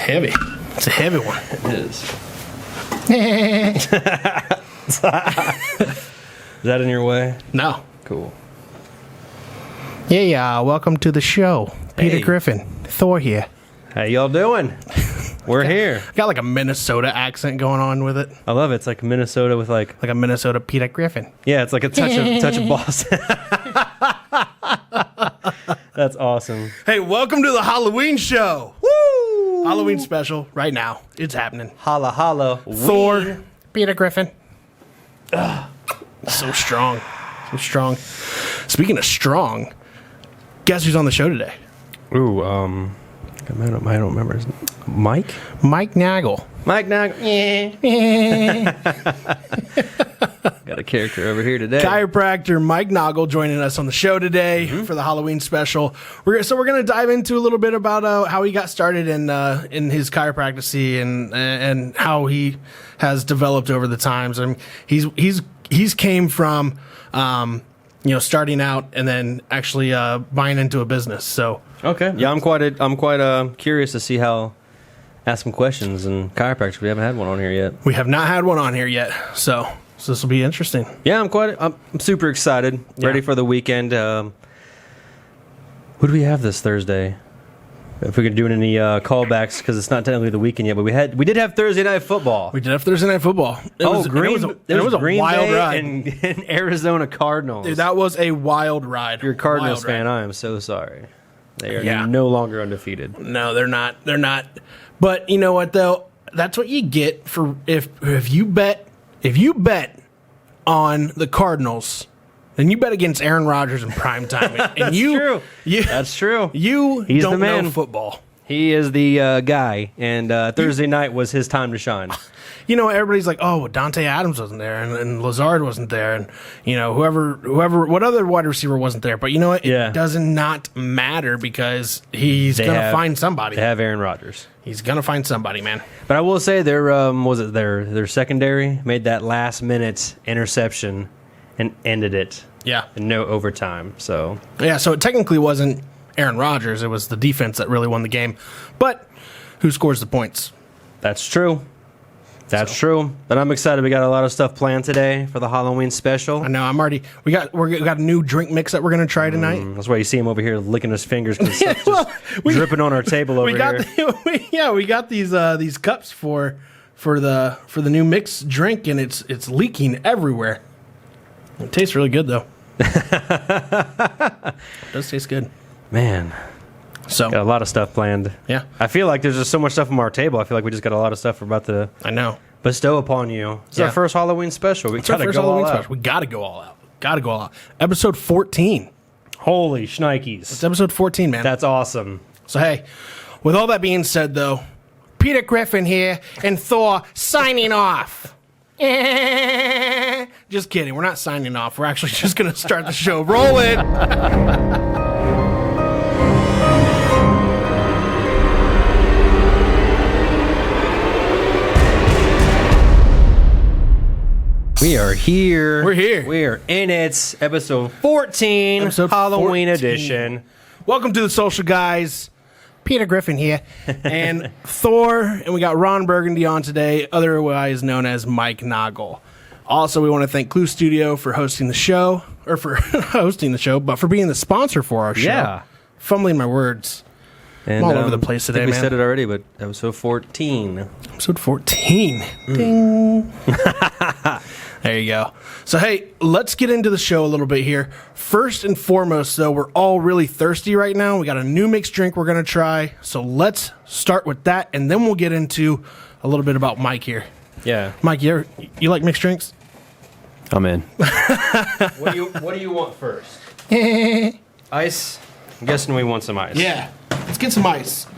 heavy. It's a heavy one. It is. Is that in your way? No. Cool. Yeah, welcome to the show. Peter Griffin, Thor here. How y'all doing? We're here. Got like a Minnesota accent going on with it. I love it. It's like Minnesota with like a Minnesota Peter Griffin. Yeah, it's like a touch of Boston. That's awesome. Hey, welcome to the Halloween show. Woo! Halloween special right now. It's happening. Holla holla. Thor, Peter Griffin. So strong. So strong. Speaking of strong, guess who's on the show today? Ooh, I don't remember his name. Mike? Mike Nagel. Mike Nagel. Got a character over here today. Chiropractor Mike Nagel joining us on the show today for the Halloween special. We're going to dive into a little bit about how he got started in his chiropractic and how he has developed over the times. I mean, he's came from starting out and then actually buying into a business. So okay, yeah, I'm quite curious to see how. Ask some questions and chiropractors. We haven't had one on here yet. We have not had one on here yet, so this will be interesting. Yeah, I'm super excited. Ready for the weekend. Who do we have this Thursday? If we could do any callbacks, because it's not technically the weekend yet, but we did have Thursday night football. We did have Thursday night football. It was a wild ride. And Arizona Cardinals. Dude, that was a wild ride. If you're a Cardinals fan, I am so sorry. They are no longer undefeated. No, they're not. They're not. But you know what though? That's what you get for if you bet on the Cardinals, then you bet against Aaron Rodgers in prime time. And That's true. He's don't the man. Know football. He is the guy, and Thursday night was his time to shine. You know, everybody's like, "Oh, Dante Adams wasn't there, and Lazard wasn't there, and what other wide receiver wasn't there?" But you know what? It does not matter because he's gonna find somebody. They have Aaron Rodgers. He's gonna find somebody, man. But I will say their secondary made that last minute interception and ended it. Yeah, in no overtime. So so it technically wasn't Aaron Rodgers. It was the defense that really won the game. But who scores the points? That's true. That's true. But I'm excited. We got a lot of stuff planned today for the Halloween special. I know. We got a new drink mix that we're gonna try tonight. That's why you see him over here licking his fingers because stuff's just dripping on our table over here. We got these cups for the new mixed drink, and it's leaking everywhere. It tastes really good though. It does taste good, man. So got a lot of stuff planned. Yeah, I feel like there's just so much stuff on our table. I feel like we just got a lot of stuff we're about to. I know. Bestow upon you. It's our first Halloween special. We gotta go all out. We gotta go all out. Episode 14. Holy shnikes! It's episode 14, man. That's awesome. So hey, with all that being said, though, Peter Griffin here and Thor signing off. Just kidding. We're not signing off. We're actually just gonna start the show. Roll it. We are here. We're here. We are in it. Episode 14. Halloween edition. Welcome to the social guys. Peter Griffin here. And Thor. And we got Ron Burgundy on today, otherwise known as Mike Nagel. Also, we want to thank Clue Studio for hosting the show. Or for hosting the show, but for being the sponsor for our show. Yeah. Fumbling my words. And, I'm all over the place today, I think man. We said it already, but episode 14. Episode 14. Ding. There you go. So, hey, let's get into the show a little bit here. First and foremost, though, we're all really thirsty right now. We got a new mixed drink we're going to try. So let's start with that, and then we'll get into a little bit about Mike here. Yeah. Mike, you like mixed drinks? I'm in. What do you want first? Ice? I'm guessing we want some ice. Yeah. Let's get some ice.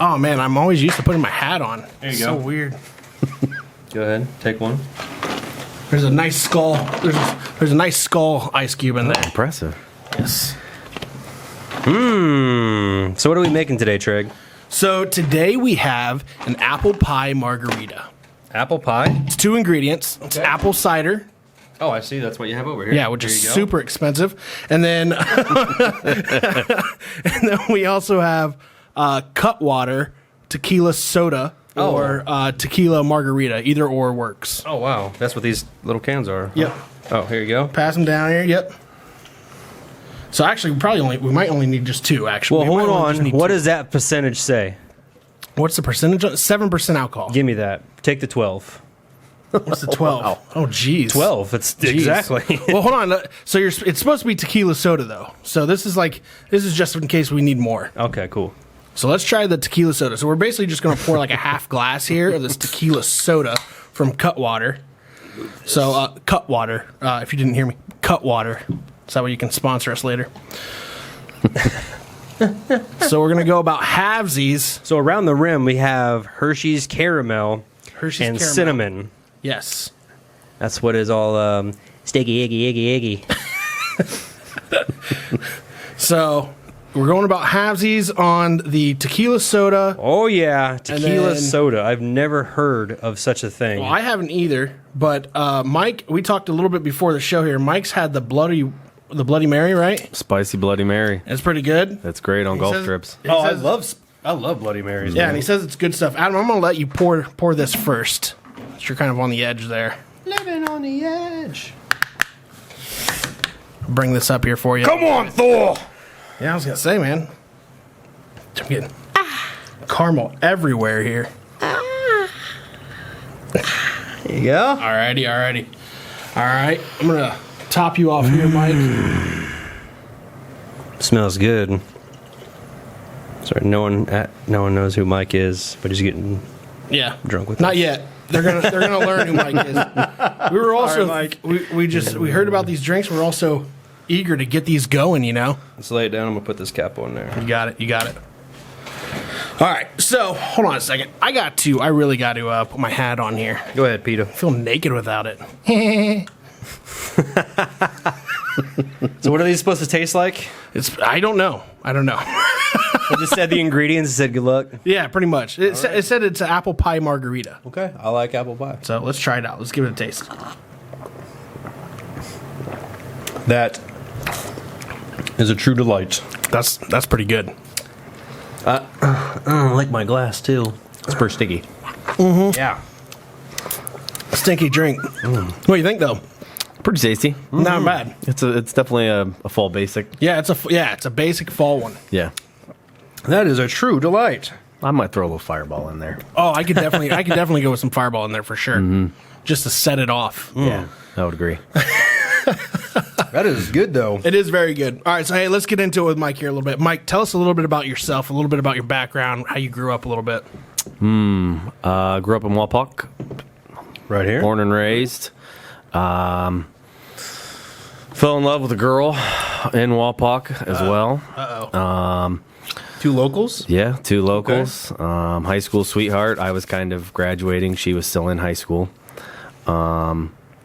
Oh, man, I'm always used to putting my hat on. There you go. So weird. Go ahead. Take one. There's a nice skull. There's a nice skull ice cube in there. Impressive. Yes. So what are we making today, Trig? So today we have an apple pie margarita. Apple pie? It's 2 ingredients. It's apple cider. Oh, I see. That's what you have over here. Yeah, which is super expensive. And then, we also have cut water tequila soda or tequila margarita. Either or works. Oh, wow. That's what these little cans are. Yep. Oh, here you go. Pass them down here. Yep. So actually, we might only need just 2. Actually, Well, hold on. What does that percentage say? What's the percentage? 7% alcohol. Give me that. Take the 12. What's the 12? Wow. Oh, geez. 12. It's Jeez. exactly. Well, hold on. So it's supposed to be tequila soda though. So this is just in case we need more. Okay, cool. So let's try the tequila soda. So we're basically just going to pour like a half glass here of this tequila soda from Cutwater. So Cutwater, if you didn't hear me, Cutwater. So that way you can sponsor us later. So we're going to go about halvesies. So around the rim, we have Hershey's caramel and Caramel. cinnamon. Yes. That's what is all sticky, iggy. So we're going about halvesies on the tequila soda. Oh, yeah. Tequila then- soda. I've never heard of such a thing. Well, I haven't either, but Mike, we talked a little bit before the show here. Mike's had the Bloody Mary, right? Spicy Bloody Mary. It's pretty good. That's great on golf trips. He says- I love Bloody Marys. Yeah, and he says it's good stuff. Adam, I'm going to let you pour this first. You're kind of on the edge there. Living on the edge. Bring this up here for you. Come on, Thor! Yeah, I was going to say, man. I'm getting caramel everywhere here. There you go. Alrighty. All right, I'm going to top you off here, Mike. Smells good. Sorry, no one knows who Mike is, but he's getting Yeah. drunk with Not us. yet. They're gonna learn who Mike is. We were also Mike. we heard about these drinks. We're also eager to get these going. You know. Let's lay it down. I'm gonna put this cap on there. You got it. All right. So hold on a second. I really got to put my hat on here. Go ahead, Peter. I feel naked without it. So what are these supposed to taste like? I don't know. I just said the ingredients and said good luck. Yeah, pretty much. It said it's an apple pie margarita. Okay, I like apple pie. So let's try it out. Let's give it a taste. That is a true delight. That's pretty good. I like my glass too. It's pretty sticky. Yeah. Stinky drink. What do you think though? Pretty tasty. Not bad. It's definitely a fall basic. Yeah, it's a basic fall one. Yeah. That is a true delight. I might throw a little Fireball in there. Oh, I could definitely go with some Fireball in there for sure, just to set it off. Yeah, I would agree. That is good though. It is very good. All right, so hey, let's get into it with Mike here a little bit. Mike, tell us a little bit about yourself, a little bit about your background, how you grew up a little bit. Grew up in Wapak, Right here. born and raised. Fell in love with a girl in Wapak as well. Two locals. Yeah, 2 locals. High school sweetheart. I was kind of graduating. She was still in high school.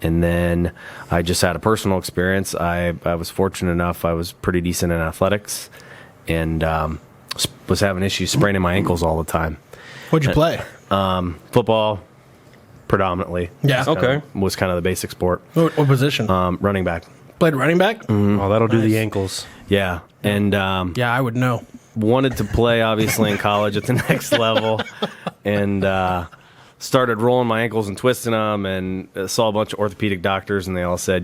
And then I just had a personal experience. I was fortunate enough. I was pretty decent in athletics and was having issues spraining my ankles all the time. What'd you play? Football, predominantly. Yeah. Okay. Was kind of the basic sport. What position? Running back. Played running back? Oh, that'll do Nice. the ankles. Yeah. And Yeah, I would know. wanted to play, obviously, in college at the next level. And started rolling my ankles and twisting them, and saw a bunch of orthopedic doctors, and they all said,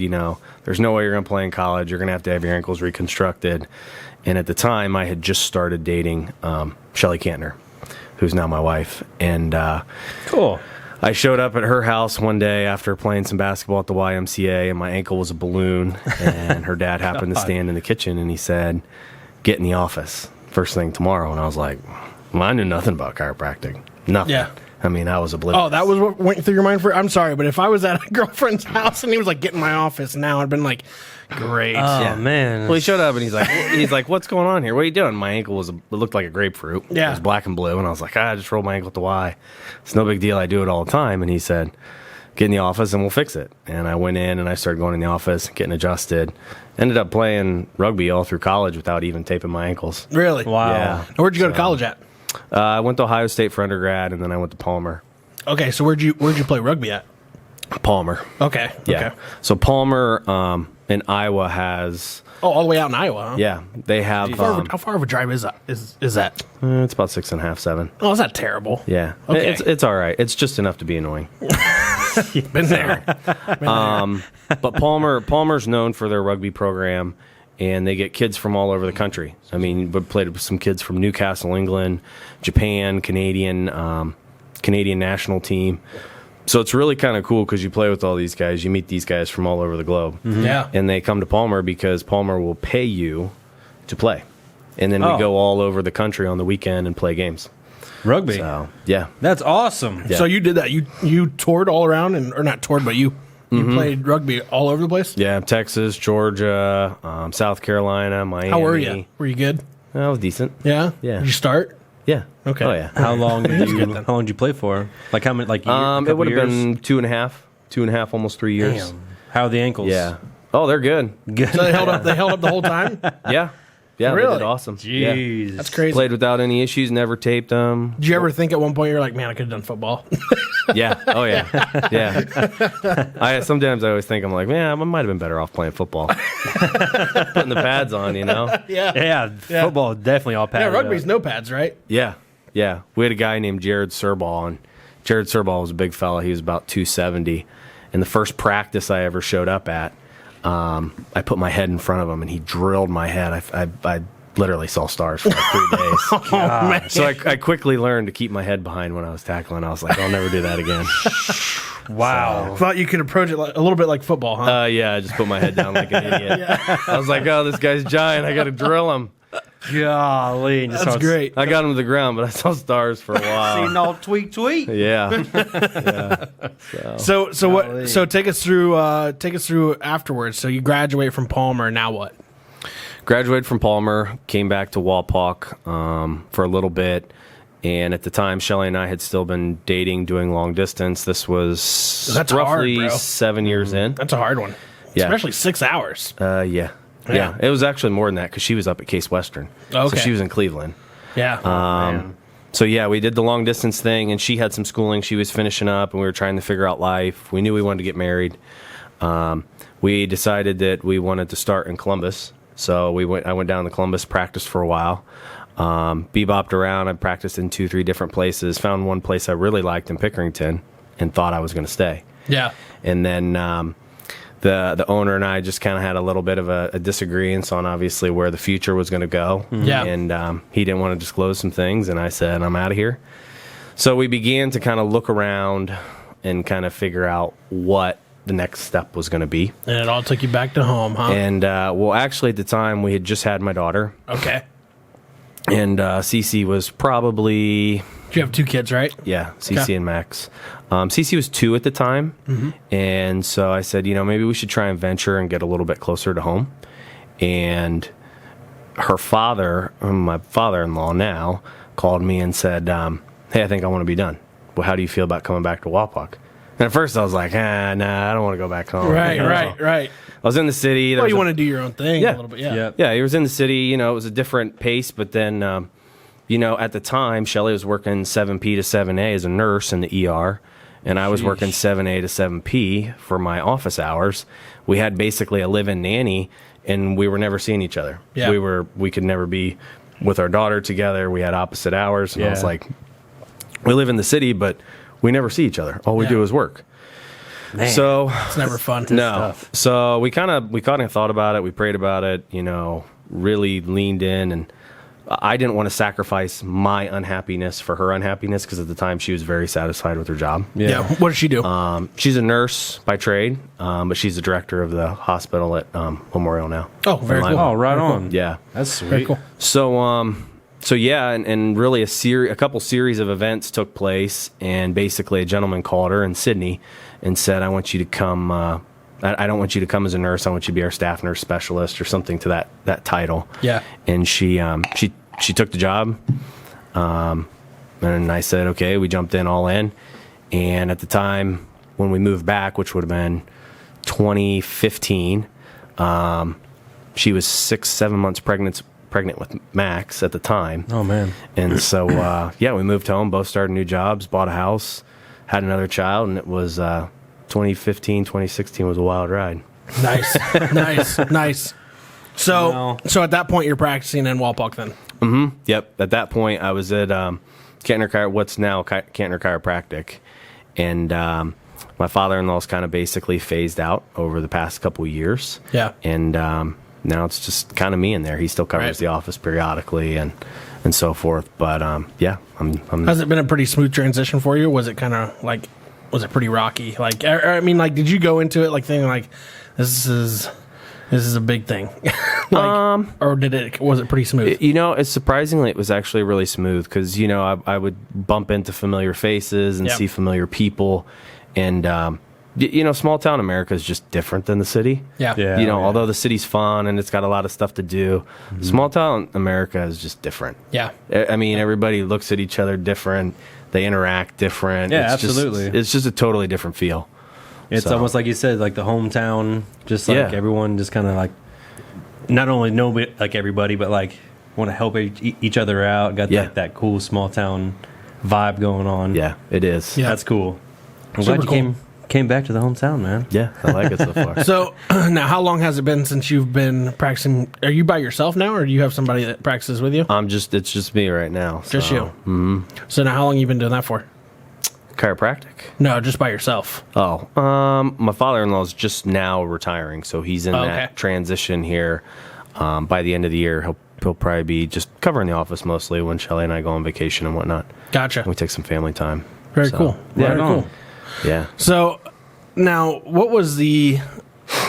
there's no way you're going to play in college. You're going to have your ankles reconstructed. And at the time, I had just started dating Shelly Cantner, who's now my wife. And Cool. I showed up at her house one day after playing some basketball at the YMCA, and my ankle was a balloon. And her dad happened to stand in the kitchen, and he said, "Get in the office first thing tomorrow." And I was like, well, I knew nothing about chiropractic. Nothing. Yeah. I mean, I was oblivious. Oh, that was what went through your mind for? I'm sorry, but if I was at a girlfriend's house and he was like, "Get in my office now," I'd been like, "Great." Oh man. Well, he showed up and he's like, "What's going on here? What are you doing?" My ankle it looked like a grapefruit. Yeah. It was black and blue, and I was like, I just rolled my ankle at the Y. It's no big deal. I do it all the time. And he said, "Get in the office and we'll fix it." And I went in and I started going in the office, getting adjusted. Ended up playing rugby all through college without even taping my ankles. Really? Wow. Yeah. Where'd you go to college at? I went to Ohio State for undergrad, and then I went to Palmer. Okay, so where'd you play rugby at? Palmer. Okay. Yeah. Okay. So Palmer, And Iowa has, Oh, all the way out in Iowa, huh? yeah, they have, How far of a drive is that? Is that? it's about 6.5, 7. Oh, it's not terrible. Yeah. Okay. It's all right. It's just enough to be annoying. Been there. But Palmer's known for their rugby program, and they get kids from all over the country. I mean, we played with some kids from Newcastle, England, Japan, Canadian national team. So it's really kind of cool because you play with all these guys. You meet these guys from all over the globe. Yeah. And they come to Palmer because Palmer will pay you to play. And then we go all over the country on the weekend and play games. Rugby. So, yeah. That's awesome. Yeah. So you did that. You toured all around, or not toured, but you played rugby all over the place. Yeah, Texas, Georgia, South Carolina, Miami. How were you? Were you good? I was decent. Yeah. Yeah. Did you start? Yeah. Okay. Oh, yeah. How long did good then. you play for? Like how many? Like It would have been 2.5, almost 3 years. Damn. How are the ankles? Yeah. Oh, they're good. Good. So they held up. They held up the whole time. Yeah. Yeah, Really? they did awesome. Yeah. Jeez. That's crazy. Played without any issues, never taped them. Did you ever think at one point you're like, man, I could have done football? Yeah. Oh, yeah. Yeah. Sometimes I always think, I'm like, man, I might have been better off playing football. Putting the pads on, you know? Yeah, football definitely all Yeah, padded rugby's up. no pads, right? Yeah. Yeah. We had a guy named Jared Surball, and Jared Surball was a big fella. He was about 270. And the first practice I ever showed up at, I put my head in front of him, and he drilled my head. I literally saw stars for like 3 days. Oh, man. So I quickly learned to keep my head behind when I was tackling. I was like, I'll never do that again. Wow. Thought you could approach it a little bit like football, huh? Yeah, I just put my head down like an idiot. I was like, oh, this guy's giant. I got to drill him. Golly. And you That's saw- great. I got him to the ground, but I saw stars for a while. Seen all tweet. Yeah. So what? So take us through afterwards. So you graduate from Palmer. Now what? Graduated from Palmer, came back to Wapak for a little bit. And at the time, Shelly and I had still been dating, doing long distance. This was That's roughly hard, bro. 7 years in. That's a hard one. Yeah. Especially 6 hours. Yeah. It was actually more than that because she was up at Case Western. Okay. So she was in Cleveland. Yeah. So yeah, we did the long distance thing, and she had some schooling she was finishing up, and we were trying to figure out life. We knew we wanted to get married. We decided that we wanted to start in Columbus. So I went down to Columbus, practiced for a while, bebopped around. I practiced in 2-3 different places. Found one place I really liked in Pickerington, and thought I was going to stay. Yeah. And then the owner and I just kind of had a little bit of a disagreement on obviously where the future was going to go. Yeah. And he didn't want to disclose some things, and I said, I'm out of here. So we began to kind of look around and kind of figure out what the next step was going to be. And it all took you back to home, huh? And well, actually at the time we had just had my daughter, Okay. and Cece was probably, You have 2 kids, right? yeah, Cece Okay. and Max. Cece was 2 at the time, and so I said, maybe we should try and venture and get a little bit closer to home. And her father, my father-in-law now, called me and said, hey, I think I want to be done. Well, how do you feel about coming back to Wapak? And at first I was like, nah, I don't want to go back home. Right, You know? right. I was in the city. There Well, was you a- want to do your own thing Yeah. a little bit. Yeah. Yep. Yeah, he was in the city. It was a different pace, but then, at the time, Shelly was working 7P to 7A as a nurse in the ER, and I was working 7A to 7P for my office hours. We had basically a live-in nanny, and we were never seeing each other. Yeah. We could never be with our daughter together. We had opposite hours, and I was Yeah. like, we live in the city, but we never see each other. All we Yeah. do is work. Man. So It's never fun. no. stuff. So we kind of thought about it. We prayed about it, really leaned in, and I didn't want to sacrifice my unhappiness for her unhappiness because at the time she was very satisfied with her job. Yeah. What does she do? She's a nurse by trade, but she's the director of the hospital at Memorial now. Oh, very cool. Oh, right on. Yeah. That's sweet. Very cool. So yeah, and really a couple series of events took place, and basically a gentleman called her in Sydney and said, I want you to come, I don't want you to come as a nurse, I want you to be our staff nurse specialist or something to that title. Yeah. And she took the job, and I said, okay, we jumped in all in, and at the time when we moved back, which would have been 2015, she was 6-7 months pregnant with Max at the time. Oh, man. And so, we moved home, both started new jobs, bought a house, had another child, and it was 2015, 2016 was a wild ride. Nice. So, No. so at that point, you're practicing in Walpock then. Yep. At that point, I was at what's now Cantner Chiropractic, and my father-in-law's kind of basically phased out over the past couple of years. Yeah. And now it's just kind of me in there. He still covers the office periodically and so forth. But yeah, I'm. Has it been a pretty smooth transition for you? Was it kind of like, was it pretty rocky? Like, I mean, like, did you go into it like thinking like, this is a big thing, or was it pretty smooth? It's surprisingly, it was actually really smooth because I would bump into familiar faces and see familiar people, and small town America is just different than the city. Yeah. Although the city's fun and it's got a lot of stuff to do, small town America is just different. Yeah. I mean, everybody looks at each other different. They interact different. Yeah, it's absolutely. It's just a totally different feel. It's almost like you said, like the hometown, just like everyone just kind of like, not only know like everybody, but like want to help each other out. Got like that cool small town vibe going on. Yeah, it is. Yeah. That's cool. I'm Super glad you came back to the hometown, man. Yeah, I like it so far. So now, how long has it been since you've been practicing? Are you by yourself now, or do you have somebody that practices with you? It's just me right now. Just you. Mm-hmm. So now, how long you been doing that for? Chiropractic? No, just by yourself. Oh, my father-in-law's just now retiring, so he's in that transition here. By the end of the year, he'll probably be just covering the office mostly when Shelly and I go on vacation and whatnot. Gotcha. We take some family time. Very cool. Yeah, Very cool. Yeah. So now, what was the?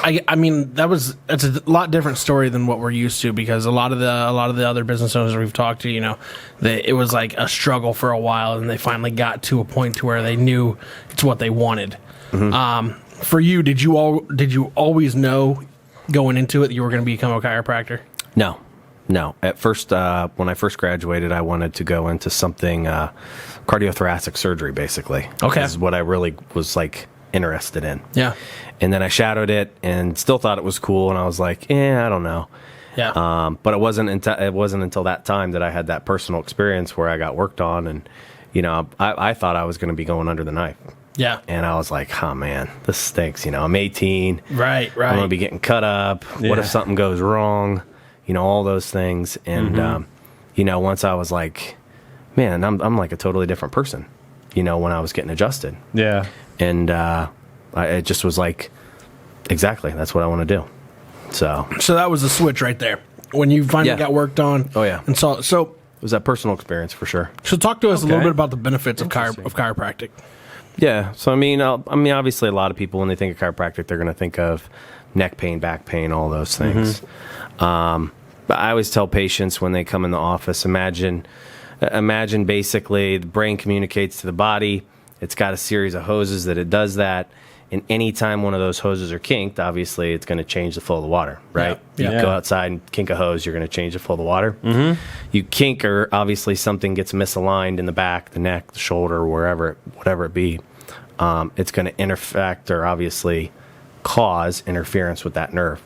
I mean, it's a lot different story than what we're used to, because a lot of the other business owners we've talked to, it was like a struggle for a while, and they finally got to a point to where they knew it's what they wanted. Mm-hmm. For you, did you always know going into it that you were going to become a chiropractor? No. At first, when I first graduated, I wanted to go into something cardiothoracic surgery, basically. Okay, is what I really was like interested in. Yeah. And then I shadowed it and still thought it was cool, and I was like, I don't know. Yeah. But it wasn't until that time that I had that personal experience where I got worked on, and I thought I was going to be going under the knife. Yeah. And I was like, oh man, this stinks. I'm 18. Right. I'm going to be getting cut up. Yeah. What if something goes wrong? All those things. And once I was like, man, I'm like a totally different person. When I was getting adjusted. Yeah. And it just was like, exactly, that's what I want to do. So that was the switch right there when you finally got worked on. Oh yeah. And so it was that personal experience for sure. So talk to us a little bit about the benefits of chiropractic. Yeah. So I mean, obviously, a lot of people when they think of chiropractic, they're going to think of neck pain, back pain, all those things. But I always tell patients when they come in the office, imagine basically the brain communicates to the body. It's got a series of hoses that it does that. And any time one of those hoses are kinked, obviously it's going to change the flow of the water, right? Yeah. You go outside and kink a hose, you're going to change the flow of the water. Mm-hmm. You kink, or obviously something gets misaligned in the back, the neck, the shoulder, whatever it be. It's going to interfect or obviously cause interference with that nerve.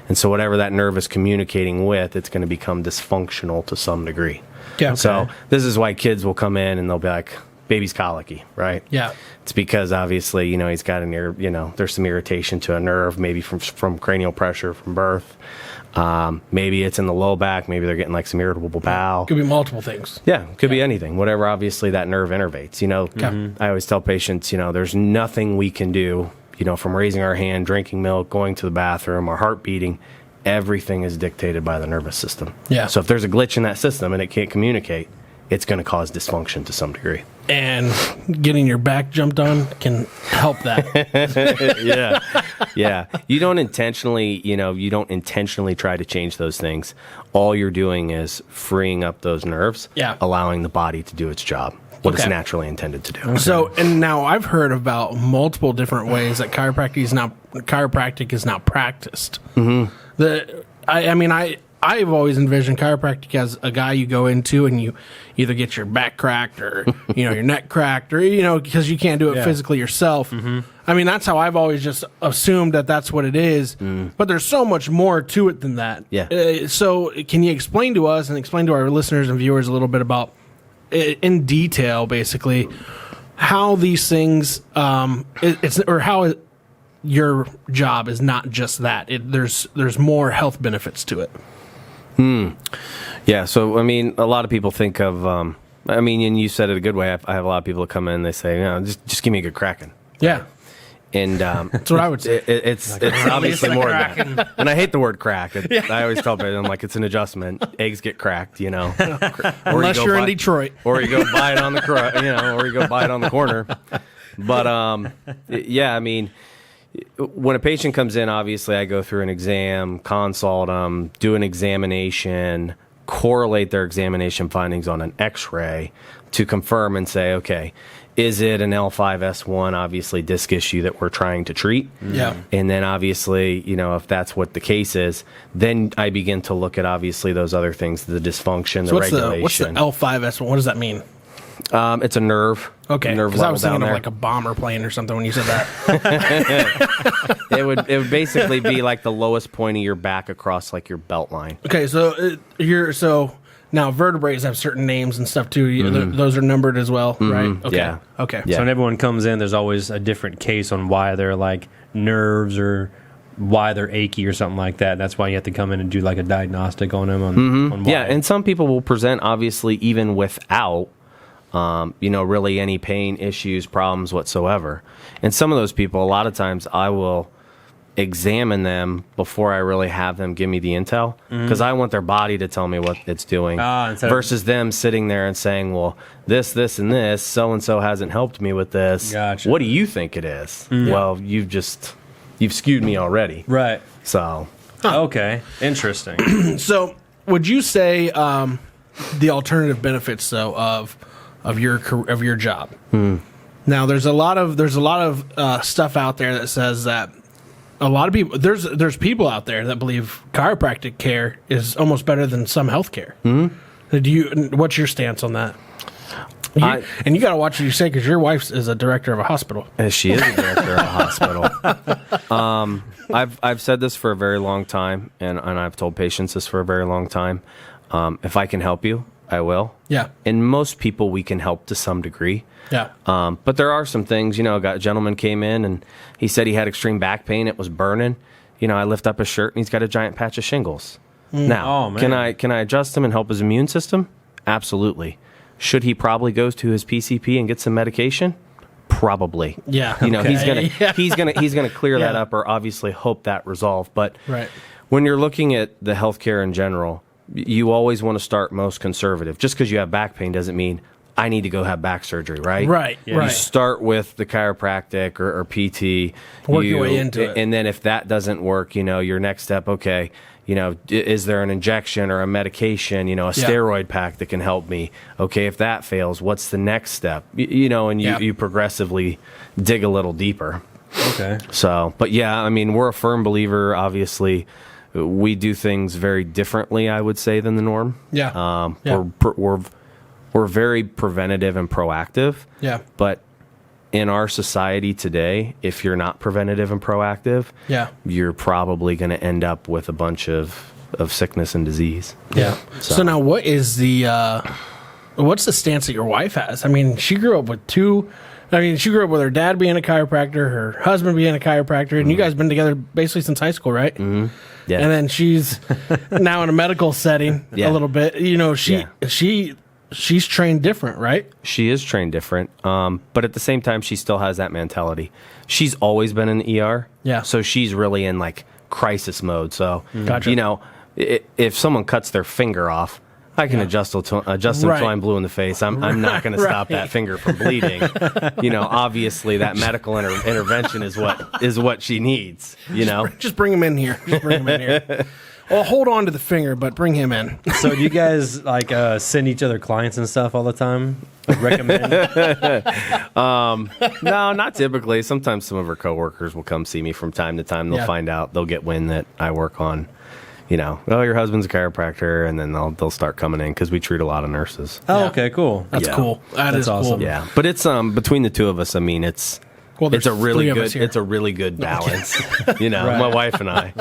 And so whatever that nerve is communicating with, it's going to become dysfunctional to some degree. Yeah. Okay. So this is why kids will come in and they'll be like, baby's colicky, right? Yeah. It's because obviously, he's got there's some irritation to a nerve, maybe from cranial pressure from birth. Maybe it's in the low back. Maybe they're getting like some irritable bowel. Could be multiple things. Yeah, could be anything. Whatever, obviously, that nerve innervates. I always tell patients, there's nothing we can do, from raising our hand, drinking milk, going to the bathroom, our heart beating. Everything is dictated by the nervous system. Yeah. So if there's a glitch in that system and it can't communicate, it's going to cause dysfunction to some degree. And getting your back jumped on can help that. Yeah. You don't intentionally try to change those things. All you're doing is freeing up those nerves, allowing the body to do its job, what it's naturally intended to do. So, and now I've heard about multiple different ways that chiropractic is not practiced. Mm-hmm. I've always envisioned chiropractic as a guy you go into and you either get your back cracked or, your neck cracked or, because you can't do it physically yourself. Mm-hmm. I mean, that's how I've always just assumed that that's what it is. But there's so much more to it than that. Yeah. So can you explain to us and explain to our listeners and viewers a little bit about, in detail, basically, how these things, your job is not just that. There's more health benefits to it. Yeah. So, I mean, a lot of people think of, and you said it a good way. I have a lot of people that come in, they say, just give me a good Kraken. Yeah. And that's what I would say. It's obviously more than that. And I hate the word crack. I always tell people, I'm like, it's an adjustment. Eggs get cracked, Unless you're in Detroit. Or you go buy it on the or you go buy it on the corner. But, yeah, I mean, when a patient comes in, obviously I go through an exam, consult them, do an examination, correlate their examination findings on an x-ray to confirm and say, okay, is it an L5S1, obviously, disc issue that we're trying to treat? Yeah. And then, obviously, if that's what the case is, then I begin to look at, obviously, those other things, the dysfunction, the regulation. What's the L5S1? What does that mean? It's a nerve. Okay, nerve because I was level thinking down of there. like a bomber plane or something when you said that. It would basically be like the lowest point of your back across like your belt line. Okay, so now vertebrae have certain names and stuff too. Those are numbered as well, right? Okay. Yeah. Okay. Yeah. So when everyone comes in, there's always a different case on why they're like nerves or why they're achy or something like that. That's why you have to come in and do like a diagnostic on them. On why. Yeah, and some people will present obviously even without really any pain, issues, problems whatsoever. And some of those people, a lot of times I will examine them before I really have them give me the intel because I want their body to tell me what it's doing versus them sitting there and saying, well, this, and this, so-and-so hasn't helped me with this. Gotcha. What do you think it is? Well, you've skewed me already. Right. So. Okay. Interesting. So would you say the alternative benefits though of your job? Now there's a lot of stuff out there that says that a lot of people there's people out there that believe chiropractic care is almost better than some health care. What's your stance on that? And you got to watch what you say because your wife is a director of a hospital. She is a director of a hospital. I've said this for a very long time, and I've told patients this for a very long time. If I can help you, I will. Yeah. And most people we can help to some degree. Yeah. But there are some things, a gentleman came in and he said he had extreme back pain. It was burning. I lift up his shirt and he's got a giant patch of shingles. Now, can I adjust him and help his immune system? Absolutely. Should he probably go to his PCP and get some medication? Probably. Yeah. He's gonna clear that up or obviously hope that resolve. But when you're looking at the healthcare in general, you always want to start most conservative. Just because you have back pain doesn't mean I need to go have back surgery, right? Right. You start with the chiropractic or PT. Work your way into it. And then if that doesn't work, your next step, okay, is there an injection or a medication, a steroid pack that can help me? Okay, if that fails, what's the next step? You progressively dig a little deeper. Okay. So, but yeah, we're a firm believer, obviously. We do things very differently, I would say, than the norm. Yeah. We're very preventative and proactive. Yeah. But in our society today, if you're not preventative and proactive, you're probably going to end up with a bunch of sickness and disease. Yeah. So now what is what's the stance that your wife has? She grew up with she grew up with her dad being a chiropractor, her husband being a chiropractor, and you guys been together basically since high school, right? Mm-hmm. Yeah. And then she's now in a medical setting a little bit. She's trained different, right? She is trained different. But at the same time, she still has that mentality. She's always been in the ER. Yeah. So she's really in like crisis mode. So, Gotcha. If someone cuts their finger off, I can adjust them till I'm blue in the face. I'm not going to stop that finger from bleeding. Obviously that medical intervention is what she needs. Just bring him in here. Well, hold on to the finger, but bring him in. So do you guys send each other clients and stuff all the time? Recommend? No, not typically. Sometimes some of her coworkers will come see me from time to time. They'll find out. They'll get wind that I work on. Your husband's a chiropractor, and then they'll start coming in because we treat a lot of nurses. Oh, okay, cool. That's cool. That's awesome. Cool. Yeah, but it's between the two of us. It's there's a really three of us good. here. It's a really good balance. My wife and I.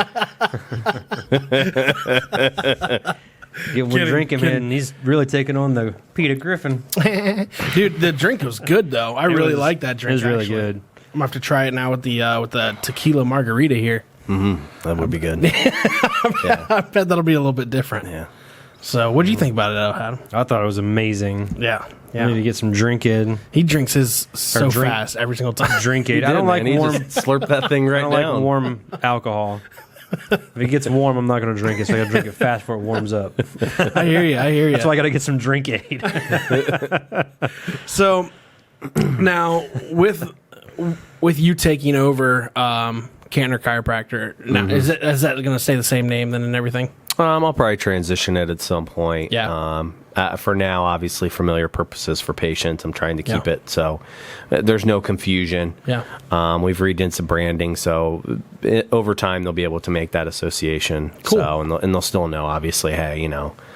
We're drinking, man. He's really taking on the Peter Griffin. Dude, the drink was good though. I really like that drink. It was really actually. good. gonna have to try it now with the tequila margarita here. That would be good. I bet that'll be a little bit different. Yeah. So, what do you think about it, Adam? I thought it was amazing. Yeah. I need to get some drink in. He drinks his so fast every single time. Drink He aid. I don't like He warm. just slurp that thing right I don't down. like warm alcohol. If it gets warm, I'm not going to drink it. So I got to drink it fast before it warms up. I hear you. That's why I got to get some drink aid. So now with you taking over Cantor Chiropractor, now, is that going to stay the same name then and everything? I'll probably transition it at some point. Yeah. For now, obviously, familiar purposes for patients. I'm trying to keep it so there's no confusion. Yeah. We've redone some branding, so over time they'll be able to make that association. Cool. So, and they'll still know, obviously, hey,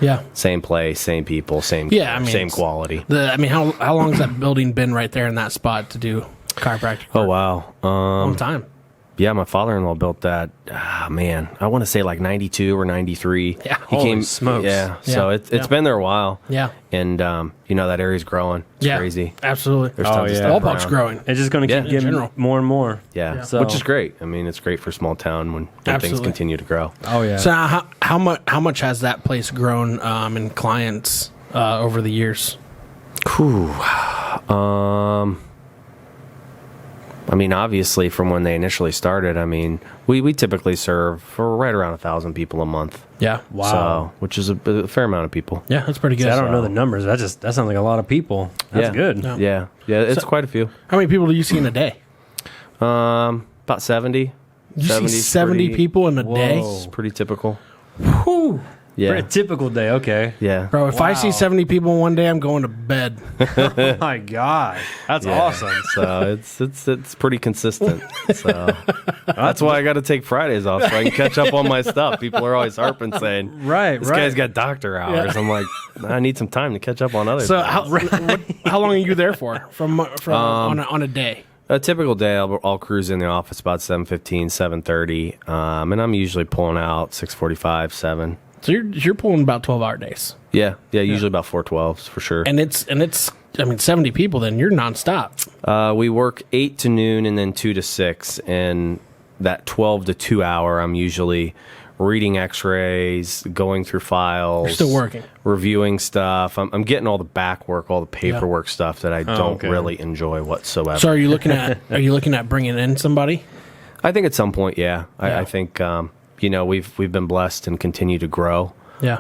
Yeah. same place, same people, same same quality. How long has that building been right there in that spot to do chiropractic? Oh wow, Long time. yeah, my father-in-law built that. Man, I want to say like 92 or 93. Yeah. he Holy smokes. Yeah, so Yeah. it's been there a while. Yeah. And that area's growing. It's crazy. Absolutely. There's tons of yeah. stuff Ballpark's around. growing. It's just going to Yeah. keep In getting general. more and more. Yeah, So- which is great. I mean, it's great for small town when things Absolutely. continue to grow. Oh, yeah. So how much has that place grown in clients over the years? Whew. I mean, obviously, from when they initially started, I mean, we typically serve for right around 1,000 people a month. Yeah. Wow. So, which is a fair amount of people. Yeah, that's pretty good. I don't know the numbers. That sounds like a lot of people. That's Yeah. good. No. Yeah, it's quite a few. How many people do you see in a day? About 70. You see 70 's 70 pretty- people in a day? Whoa. It's pretty typical. Whew. Yeah, For a typical day, okay. yeah. Bro, if I see 70 people in one day, I'm going to bed. Oh my God. That's Yeah. awesome. So it's pretty consistent. So that's why I got to take Fridays off so I can catch up on my stuff. People are always harping saying, Right, this right. guy's got doctor hours." Yeah. I'm like, I need some time to catch up on other So things. how long are you there for? From on a day? A typical day, I'll cruise in the office about 7:15, 7:30, and I'm usually pulling out 6:45, 7. So you're pulling about 12-hour days, Yeah, usually about 412s for sure. and it's 70 people. Then you're nonstop. We work 8 to noon and then 2 to 6, and that 12 to 2 hour, I'm usually reading X-rays, going through files, You're still working. reviewing stuff. I'm getting all the back work, all the paperwork stuff that I don't okay. really enjoy whatsoever. So are you looking at bringing in somebody? I think at some point, yeah. Yeah. I think we've been blessed and continue to grow. Yeah.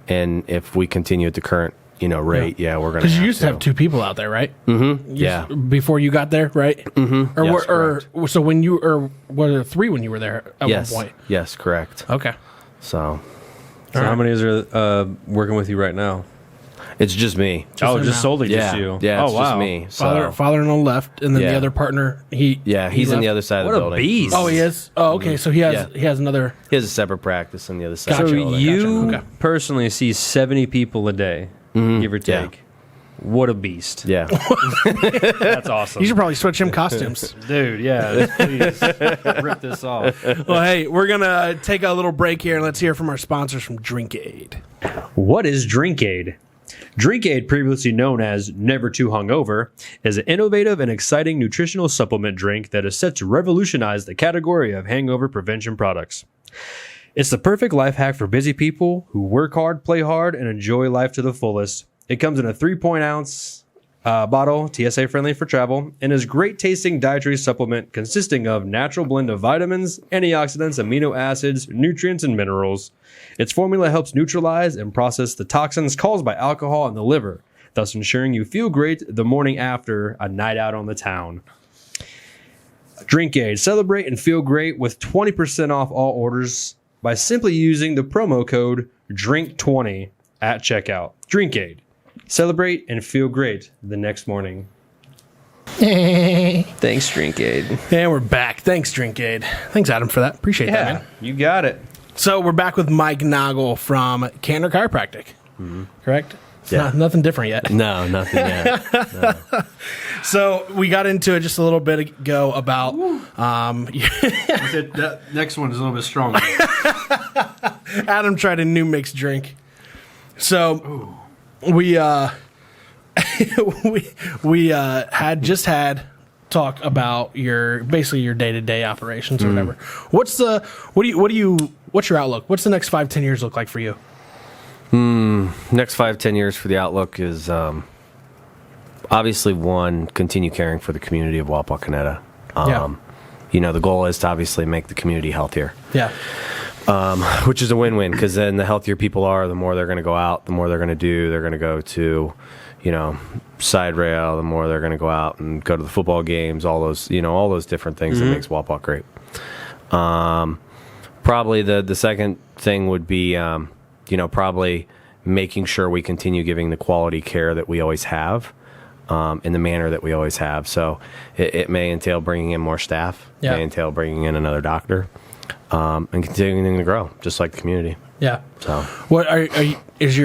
And if we continue at the current rate, we're gonna. Because you used to have 2 people out there, right? Mm-hmm. Yeah. Before you got there, right? Mm-hmm. Yes, So when you were there 3 when you were there at Yes. one point? Yes, correct. Okay. So So how many are working with you right now? it's just me. Oh, him just now. solely Yeah. just you. Yeah. Oh, It's wow. just me. So Father on the left, and then the Yeah. other partner. He's he's in the other side What of the a building. beast. Oh, he is. Oh, okay. So he has another. He has a separate practice on the other side. Gotcha. of So the building. you Okay. personally see 70 people a day, give or Yeah. take. What a beast. Yeah. That's awesome. You should probably switch him costumes. Dude, yeah, please rip this off. Well, hey, we're gonna take a little break here and let's hear from our sponsors from Drink Aid. What is Drink Aid? Drink Aid, previously known as Never Too Hungover, is an innovative and exciting nutritional supplement drink that is set to revolutionize the category of hangover prevention products. It's the perfect life hack for busy people who work hard, play hard, and enjoy life to the fullest. It comes in a 3.0-ounce bottle, TSA friendly for travel, and is great tasting dietary supplement consisting of natural blend of vitamins, antioxidants, amino acids, nutrients, and minerals. Its formula helps neutralize and process the toxins caused by alcohol in the liver, thus ensuring you feel great the morning after a night out on the town. Drink Aid. Celebrate and feel great with 20% off all orders by simply using the promo code DRINK20 at checkout. Drink Aid. Celebrate and feel great the next morning. Thanks, Drink Aid. And we're back. Thanks, Drink Aid. Thanks, Adam, for that. Appreciate that, man. you got it. So we're back with Mike Nagel from Cantor Chiropractic. Correct? It's Yeah. nothing different yet. No, nothing yet. So we got into it just a little bit ago about That next one is a little bit stronger. Adam tried a new mixed drink. So we had just had talk about your day-to-day operations or whatever. What's your outlook? What's the next 5-10 years look like for you? Next 5-10 years for the outlook is obviously one, continue caring for the community of Wapakoneta. The goal is to obviously make the community healthier. Yeah. Which is a win-win, because then the healthier people are, the more they're going to go out, the more they're going to do. They're going to go to, side rail, the more they're going to go out and go to the football games, all those different things that makes Wapak great. Probably the second thing would be, probably making sure we continue giving the quality care that we always have, in the manner that we always have. So it may entail bringing in more staff, may entail bringing in another doctor, and continuing to grow, just like the community. Yeah. So, is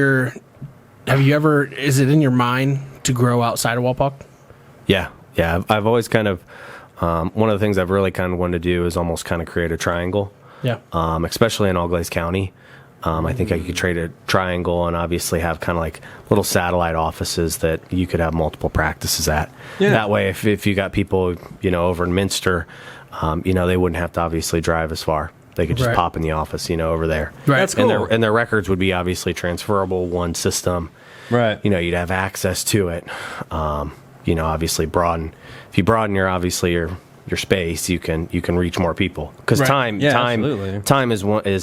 it in your mind to grow outside of Wapak? Yeah. I've always kind of, one of the things I've really kind of wanted to do is almost kind of create a triangle. Yeah. Especially in Auglaize County. I think I could create a triangle and obviously have kind of like little satellite offices that you could have multiple practices at. Yeah. That way, if you got people, over in Minster, they wouldn't have to obviously drive as far. They could just pop in the office, over there. Right. That's cool. And their records would be obviously transferable, one system. Right. You'd have access to it. Obviously if you broaden your space, you can reach more people, because time is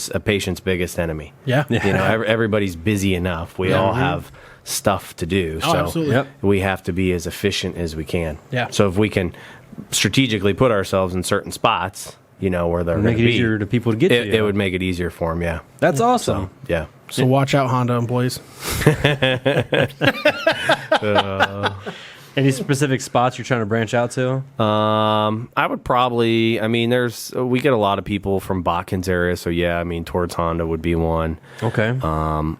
a patient's biggest enemy. Yeah. Everybody's busy enough. We all have stuff to do, so absolutely. We have to be as efficient as we can. Yeah. So if we can strategically put ourselves in certain spots, where they're make it be, easier to people to get to. It would make it easier for them. Yeah. That's awesome. So watch out, Honda employees. Any specific spots you're trying to branch out to? I would probably, we get a lot of people from Botkins area, so towards Honda would be one. Okay.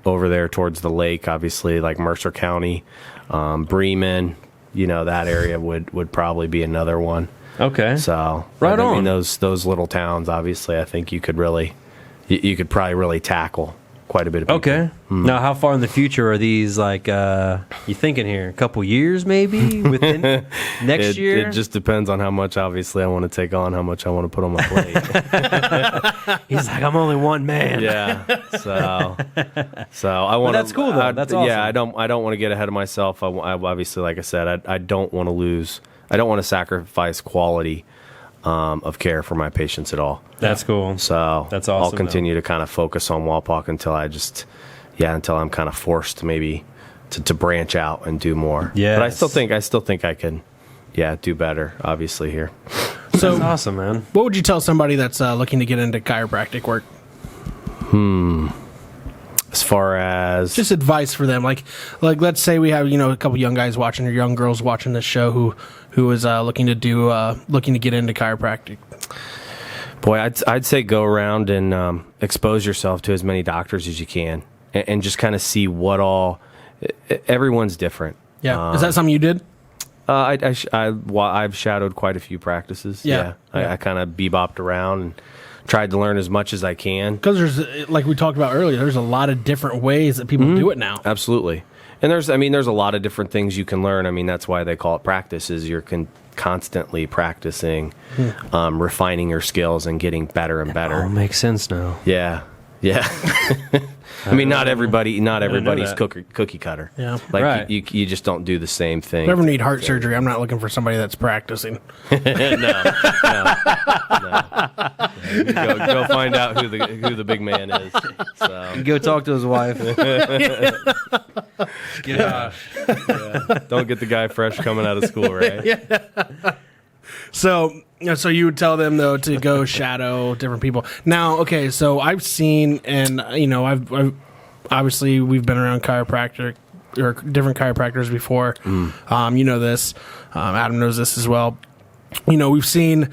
Over there towards the lake, obviously, like Mercer County, Bremen, that area would probably be another one. Okay. So, right on. Those little towns, obviously, I think you could probably really tackle quite a bit of people. Okay. Now, how far in the future are these, you thinking here? A couple years, maybe? Within next year? It just depends on how much, obviously, I want to take on, how much I want to put on my plate. He's like, I'm only one man. Yeah. So I want. That's cool, though. That's awesome. Yeah, I don't want to get ahead of myself. I obviously, like I said, I don't want to lose. I don't want to sacrifice quality of care for my patients at all. That's cool. So that's awesome. I'll continue to kind of focus on Wapak until I'm kind of forced maybe to branch out and do more. Yeah. But I still think I can, do better, obviously, here. So that's awesome, man. What would you tell somebody that's looking to get into chiropractic work? As far as just advice for them, like let's say we have a couple young guys watching or young girls watching this show who is looking to get into chiropractic. Boy, I'd say go around and expose yourself to as many doctors as you can, and just kind of see what all. Everyone's different. Yeah, is that something you did? I've shadowed quite a few practices. Yeah. I kind of bebopped around and tried to learn as much as I can. Because there's, like we talked about earlier, there's a lot of different ways that people do it now. Absolutely. And there's a lot of different things you can learn. That's why they call it practice, is you're constantly practicing, refining your skills and getting better and better. It all makes sense now. Yeah. Not everybody's cookie cutter. Yeah. Like you just don't do the same thing. If you ever need heart surgery, I'm not looking for somebody that's practicing. No. Go find out who the big man is. So. Go talk to his wife. Gosh. Yeah. Don't get the guy fresh coming out of school, right? Yeah. So you would tell them though to go shadow different people. Now, okay, so I've seen, and I've obviously we've been around chiropractic or different chiropractors before. This. Adam knows this as well. We've seen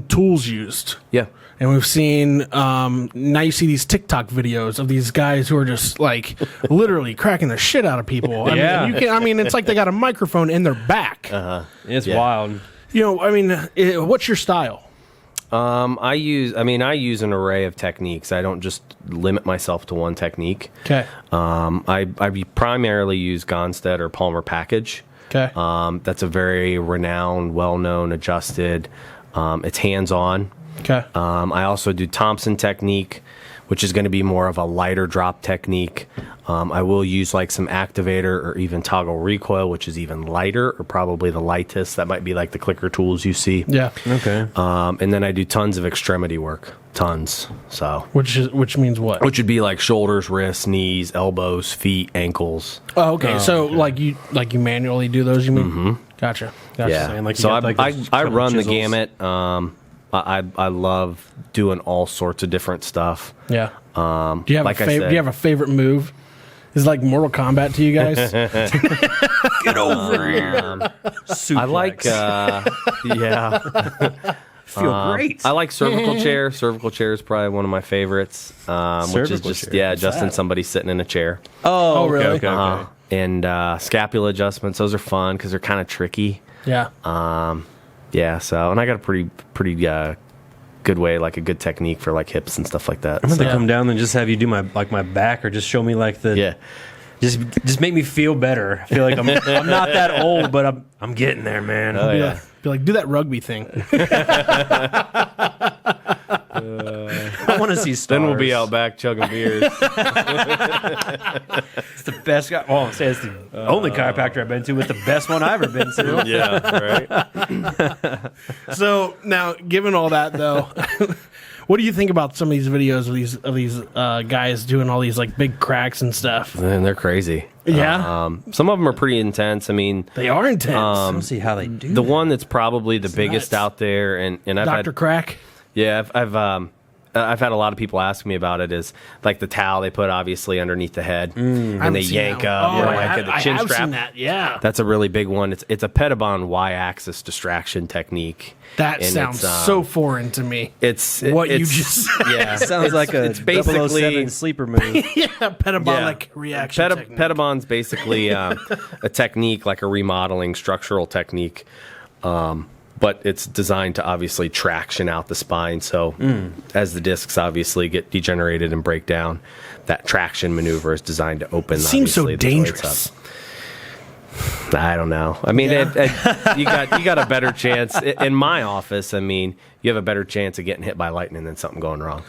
tools used. Yeah. And we've seen, now you see these TikTok videos of these guys who are just like literally cracking the shit out of people. It's like they got a microphone in their back. It's wild. What's your style? I use an array of techniques. I don't just limit myself to one technique. Okay. I primarily use Gonstead or Palmer package. Okay. That's a very renowned, well-known, adjusted. It's hands-on. Okay. I also do Thompson technique, which is going to be more of a lighter drop technique. I will use like some activator or even toggle recoil, which is even lighter, or probably the lightest. That might be like the clicker tools you see. Yeah. Okay. And then I do tons of extremity work, tons. So Which means what? which would be like shoulders, wrists, knees, elbows, feet, ankles. Oh, okay. So like you manually do those? You mean? Mm-hmm. Gotcha. Yeah. saying, like, you So got, like, I those run the chisels. gamut. I love doing all sorts of different stuff. Yeah. Do you have like a I said- do you have a favorite move? Is it like Mortal Kombat to you guys? Get over here. I like, yeah. Feel great. I like cervical chair. Cervical chair is probably one of my favorites, which is Cervical just, chair. adjusting somebody sitting in a chair. Oh, really? Okay. And scapula adjustments, those are fun because they're kind of tricky. Yeah. Yeah, so, and I got a pretty good way, like a good technique for like hips and stuff like that. I'm So, gonna come down and just have you do my back, or just show me like the yeah. Just make me feel better. I feel like I'm not that old, but I'm getting there, man. Oh, Be yeah. be like, do that rugby thing. I want to see stars. Then we'll be out back chugging beers. It's the best guy. Oh, say it's the only chiropractor I've been to, with the best one I've ever been to. Yeah, right. So now, given all that though, what do you think about some of these videos of these guys doing all these like big cracks and stuff? Man, they're crazy. Yeah? Some of them are pretty intense. I mean, They are intense. I don't see how they do the one that's probably the biggest nuts. out there, and I've Dr. had, Crack. yeah, I've had a lot of people ask me about it. Is like the towel they put obviously underneath the head, and they yank up, Oh, like the chin I have strap. seen that. Yeah. That's a really big one. It's a Pedibond Y-axis distraction technique. That And sounds it's, so foreign to me. It's What you it's- just said. yeah. Sounds like a it's basically 007 sleeper move. Yeah, petabolic reaction technique. Pedibond's basically a technique, like a remodeling structural technique, but it's designed to obviously traction out the spine. So as the discs obviously get degenerated and break down, that traction maneuver is designed to open. Seems so obviously, the joints dangerous. up. I don't know. I mean, you got a better chance in my office. I mean, you have a better chance of getting hit by lightning than something going wrong.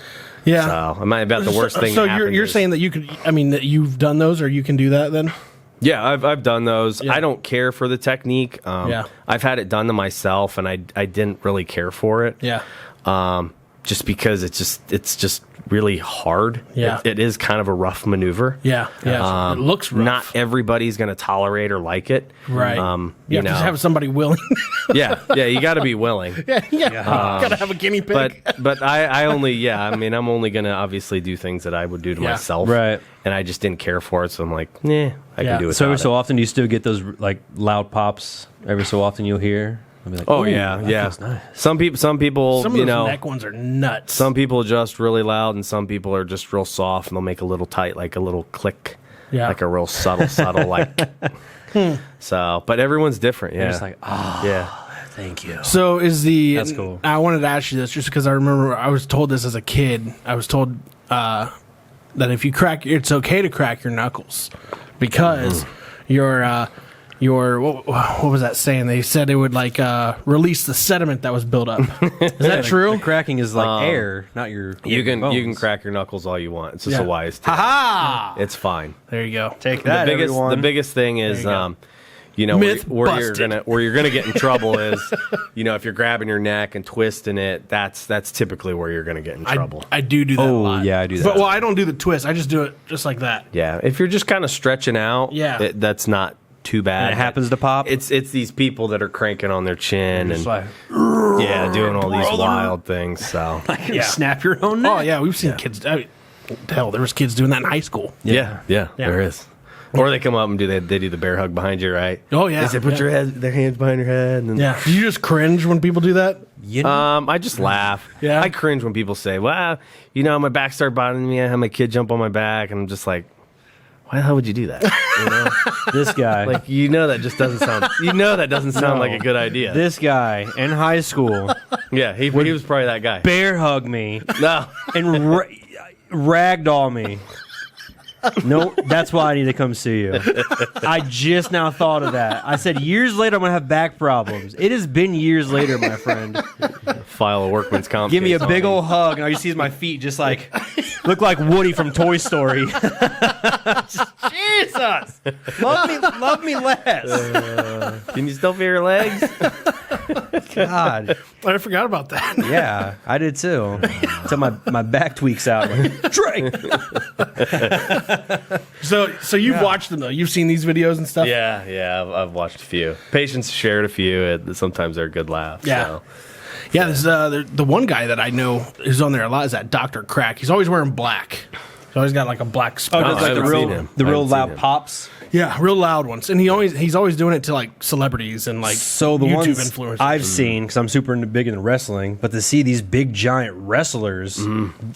Yeah. So, I might about the worst thing. So that you're happens saying that you could? I mean, that you've done those, or you can do that then? Yeah, I've done those. Yeah. I don't care for the technique. Yeah. I've had it done to myself, and I didn't really care for it. Yeah. Just because it's just really hard. Yeah. It is kind of a rough maneuver. Yeah. Yeah. It looks rough. Not everybody's going to tolerate or like it. right. You you have know. to have somebody willing. Yeah. You got to be willing. yeah. Gotta have a guinea pig. But I only I'm only going to obviously do things that I would do to Yeah. myself. Right. And I just didn't care for it, so I'm like, I Yeah. can do it. So every so often, do you still get those like loud pops? Every so often, you'll hear. I'll be like, Oh "Ooh, yeah, that yeah. feels nice." Some people, Some of you those know, neck ones are nuts. some people adjust really loud, and some people are just real soft, and they'll make a little tight, like a little click, Yeah. like a real subtle, like. So, but everyone's different. Yeah, You're just like, yeah. thank you. So is the That's cool. I wanted to ask you this just because I remember I was told this as a kid. I was told that if you crack, it's okay to crack your knuckles because your what was that saying? They said it would like release the sediment that was built up. Is that true? The cracking is like air, not your. You can bones. crack your knuckles all you want. It's just Yeah. a wise tip. Ha! It's fine. There you go. Take that, everyone. The biggest thing is, There you go. where Myth you're busted. gonna get in trouble is, if you're grabbing your neck and twisting it, that's typically where you're gonna get in trouble. I do that a Oh, lot. yeah, I do that. But I don't do the twist. I just do it just like that. Yeah, if you're just kind of stretching out, Yeah. that's not too bad. And it happens to pop. It's these people that are cranking on their chin and Just like, doing all these brother. wild things. So Yeah. snap your own neck. Oh yeah, we've seen kids. Hell, there was kids doing that in high school. yeah, there is. Or they come up and they do the bear hug behind you, right? Oh yeah. They say put yeah. their hands behind your head, and then Yeah. Do you just cringe when people do that? You know, I just laugh. Yeah. I cringe when people say, "Well, my back started bothering me. I had my kid jump on my back," and I'm just like, "Why the hell would you do that?" this guy, Like, that just doesn't sound. That doesn't sound like a good idea. this guy in high school, Yeah, he was probably that guy. bear hug me No, and ragdoll me. No, that's why I need to come see you. I just now thought of that. I said years later I'm going to have back problems. It has been years later, my friend. File a workman's comp. Give me a case big on old hug, and all you see is my feet just like, look like Woody from Toy Story. Jesus! Love me less. Can you still feel your legs? God. I forgot about that. Yeah, I did too. Until my back tweaks out. Like, Drake! So you've watched them though. You've seen these videos and stuff. Yeah. I've watched a few. Patients shared a few. Sometimes they're good laughs. Yeah. So. Yeah, the one guy that I know who's on there a lot is that Dr. Crack. He's always wearing black. He's always got like a black Oh, spot. does like the real loud him. pops. Yeah, real loud ones. And he's always doing it to like celebrities and like So the YouTube ones influencers. I've seen, because I'm super big into wrestling, but to see these big giant wrestlers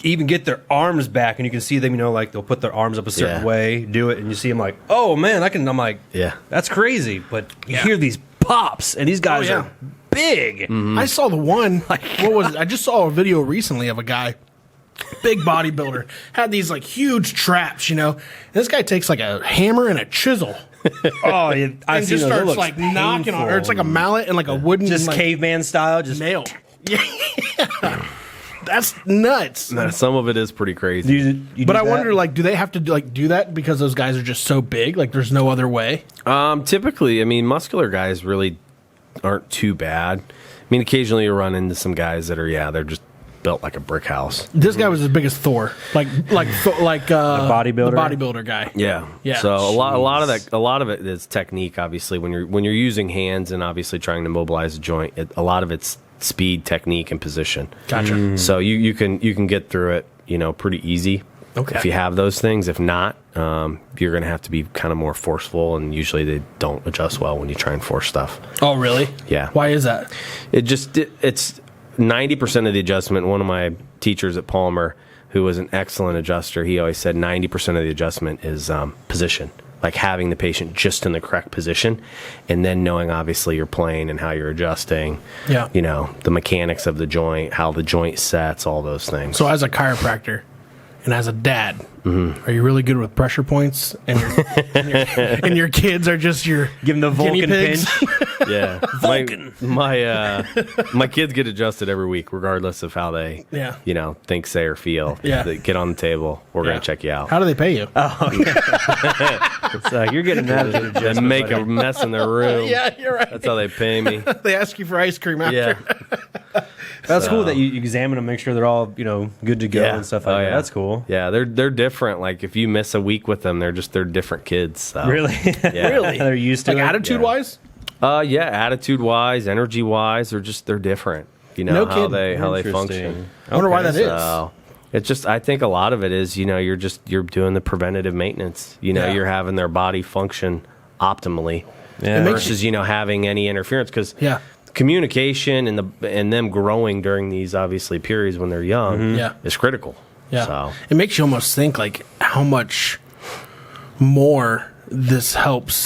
even get their arms back, and you can see them, like they'll put their arms up a certain way, do it, and you see them like, oh man, I'm like, Yeah. that's crazy. But you hear these pops, and these guys are big. I saw the one, like, what was it? I just saw a video recently of a guy, big bodybuilder, had these like huge traps, and this guy takes like a hammer and a chisel Oh, yeah, and just starts like knocking on, or it's like a mallet and like a wooden, just like, caveman style, just nail. Yeah, that's nuts. No, some of it is pretty crazy. You But do I that? wonder, like, do they have to do that because those guys are just so big? Like, there's no other way. Typically, I mean, muscular guys really aren't too bad. I mean, occasionally you run into some guys that are, they're just built like a brick house. This guy was as big as Thor, like the bodybuilder? the bodybuilder guy. Yeah. Yeah. So a lot of it is technique. Obviously, when you're using hands and obviously trying to mobilize a joint, a lot of it's speed, technique, and position. Gotcha. So you can get through it, pretty easy. Okay. If you have those things, if not, you're going to have to be kind of more forceful, and usually they don't adjust well when you try and force stuff. Oh, really? Yeah. Why is that? It's 90% of the adjustment. One of my teachers at Palmer, who was an excellent adjuster, he always said 90% of the adjustment is position, like having the patient just in the correct position, and then knowing obviously your plane and how you're adjusting. Yeah. The mechanics of the joint, how the joint sets, all those things. So, as a chiropractor and as a dad, are you really good with pressure points? And your kids are just your Give them the guinea Vulcan pigs? pinch. Yeah, my kids get adjusted every week, regardless of how they, think, say, or feel. Yeah. They get on the table. We're gonna check you out. How do they pay you? It's like, you're getting that as an And adjustment, make buddy. a mess in their room. Yeah, you're right. That's how they pay me. They ask you for ice cream after. Yeah, That's cool that you examine them, make sure they're all good to go and stuff like that. That's cool. Yeah, they're different. Like if you miss a week with them, they're different kids. So. Really? Yeah. Really? They're used to Like it? attitude wise? Yeah, attitude wise, energy wise, they're different. No how kidding. they Interesting. function. I wonder why that is. So it's just, I think a lot of it is, you're doing the preventative maintenance. You're having their body function optimally Yeah. versus having any interference, because communication and them growing during these obviously periods when they're young is critical. Yeah. So It makes you almost think like how much more this helps,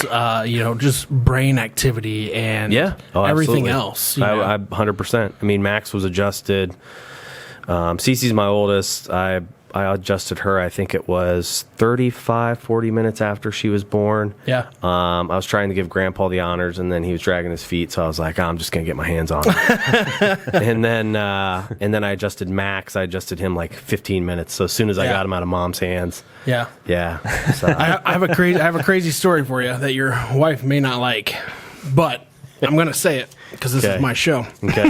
just brain activity and everything absolutely. else. I 100%. I mean, Max was adjusted. Cece's my oldest. I adjusted her, I think it was 35, 40 minutes after she was born. Yeah. I was trying to give Grandpa the honors, and then he was dragging his feet, so I was like, I'm just going to get my hands on him. and then I adjusted Max. I adjusted him like 15 minutes, so as soon as I got him out of Mom's hands. Yeah. Yeah. So. I have a crazy story for you that your wife may not like, but I'm going to say it because this is my show. Okay.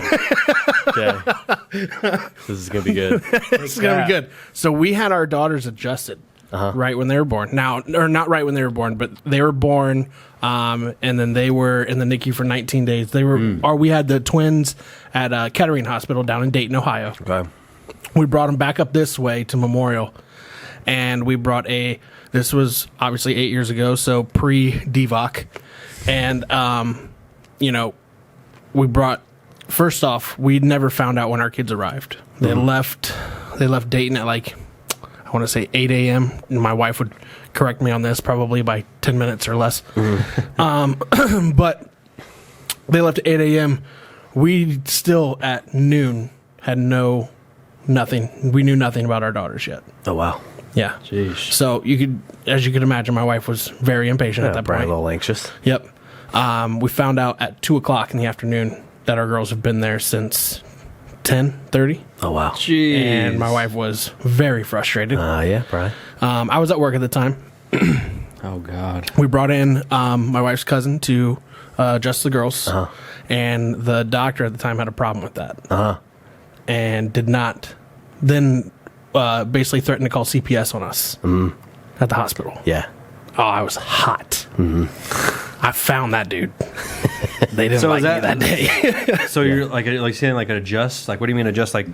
Okay. This is going to be good. This is going to be good. So we had our daughters adjusted right when they were born. Now, or not right when they were born, but they were born, and then they were in the NICU for 19 days. They were, or we had the twins at Kettering Hospital down in Dayton, Ohio. Okay. We brought them back up this way to Memorial, and we brought this was obviously 8 years ago, so pre-DVOC, and, we brought, first off, we never found out when our kids arrived. They left Dayton at like, I want to say 8 a.m. And my wife would correct me on this probably by 10 minutes or less. But they left at 8 a.m. We still at noon had nothing. We knew nothing about our daughters yet. Oh, wow. Yeah. Jeez. So as you could imagine, my wife was very impatient at that Probably point. a little anxious. Yep. We found out at 2:00 in the afternoon that our girls have been there since 10:30. Oh, wow. Jeez. And my wife was very frustrated. Yeah, probably. I was at work at the time. Oh, God. We brought in my wife's cousin to adjust the girls. And the doctor at the time had a problem with that. And did not then basically threatened to call CPS on us at the hospital. Yeah. Oh, I was hot. I found that dude. They didn't like me that day. So you're like saying like adjust? Like what do you mean adjust? Like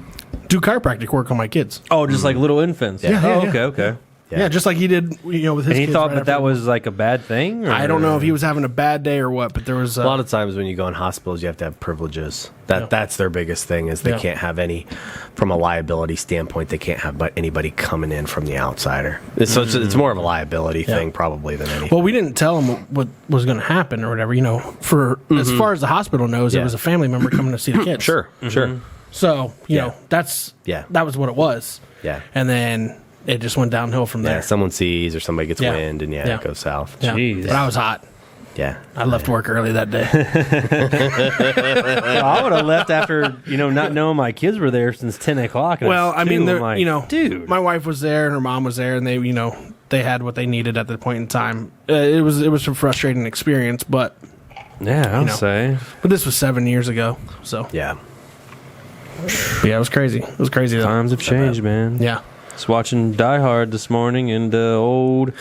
Do chiropractic work on my kids. oh, just like little infants. Yeah, Oh, yeah. okay, okay. Yeah, just like he did, with his And he kids thought right that after- was like a bad thing. Or? I don't know if he was having a bad day or what, but there was A lot of times when you go in hospitals, you have to have privileges. That's their biggest thing is they can't have any, from a liability standpoint, they can't have anybody coming in from the outsider. So it's more of a liability thing probably than anything. Well, we didn't tell him what was going to happen or whatever. For as far as the hospital knows, it was a family member coming to see the kids. Sure. So you know that was what it was. Yeah. And then it just went downhill from Yeah, there. someone sees or somebody gets Yeah. wind and it goes south. Yeah. Jeez. But I was hot. Yeah. I left work early that day. Well, I would have left after not knowing my kids were there since 10:00. Well, I mean, dude, my wife was there and her mom was there, and they had what they needed at the point in time. It was a frustrating experience, but yeah, I'll say. this was 7 years ago. So Yeah. yeah, it was crazy. It was crazy though. Times have changed, man. Yeah. Was watching Die Hard this morning, and old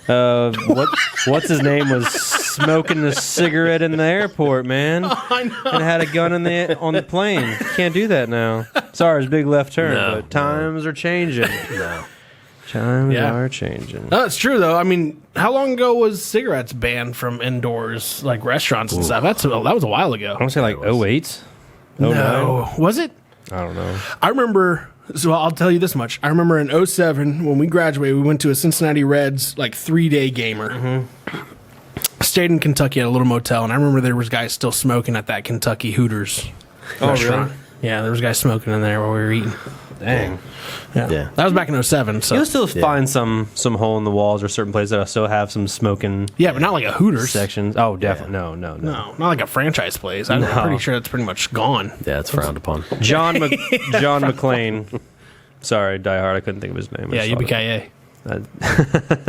what's his name was smoking a cigarette in the airport, man. I know. And had a gun on the plane. Can't do that now. Sorry, it's a big left turn, but times are changing. No. Times are changing. No, it's true though. I mean, how long ago was cigarettes banned from indoors, like restaurants and stuff? That was a while ago. I want to say like 08? No, was it? I don't know. I remember. So I'll tell you this much. I remember in 07, when we graduated, we went to a Cincinnati Reds 3-day gamer. Stayed in Kentucky at a little motel, and I remember there was guys still smoking at that Kentucky Hooters restaurant. really? Yeah, there was guys smoking in there while we were eating. Dang. Yeah. That was back in 07. So You'll still find some hole in the walls or certain places that still have some smoking yeah, but not like a Hooters. sections. Oh, definitely. No. No, not like a franchise place. I'm pretty sure that's pretty much gone. Yeah, it's frowned upon. John McClane. Sorry, Die Hard. I couldn't think of his name. Yeah, Yippee-ki-yay.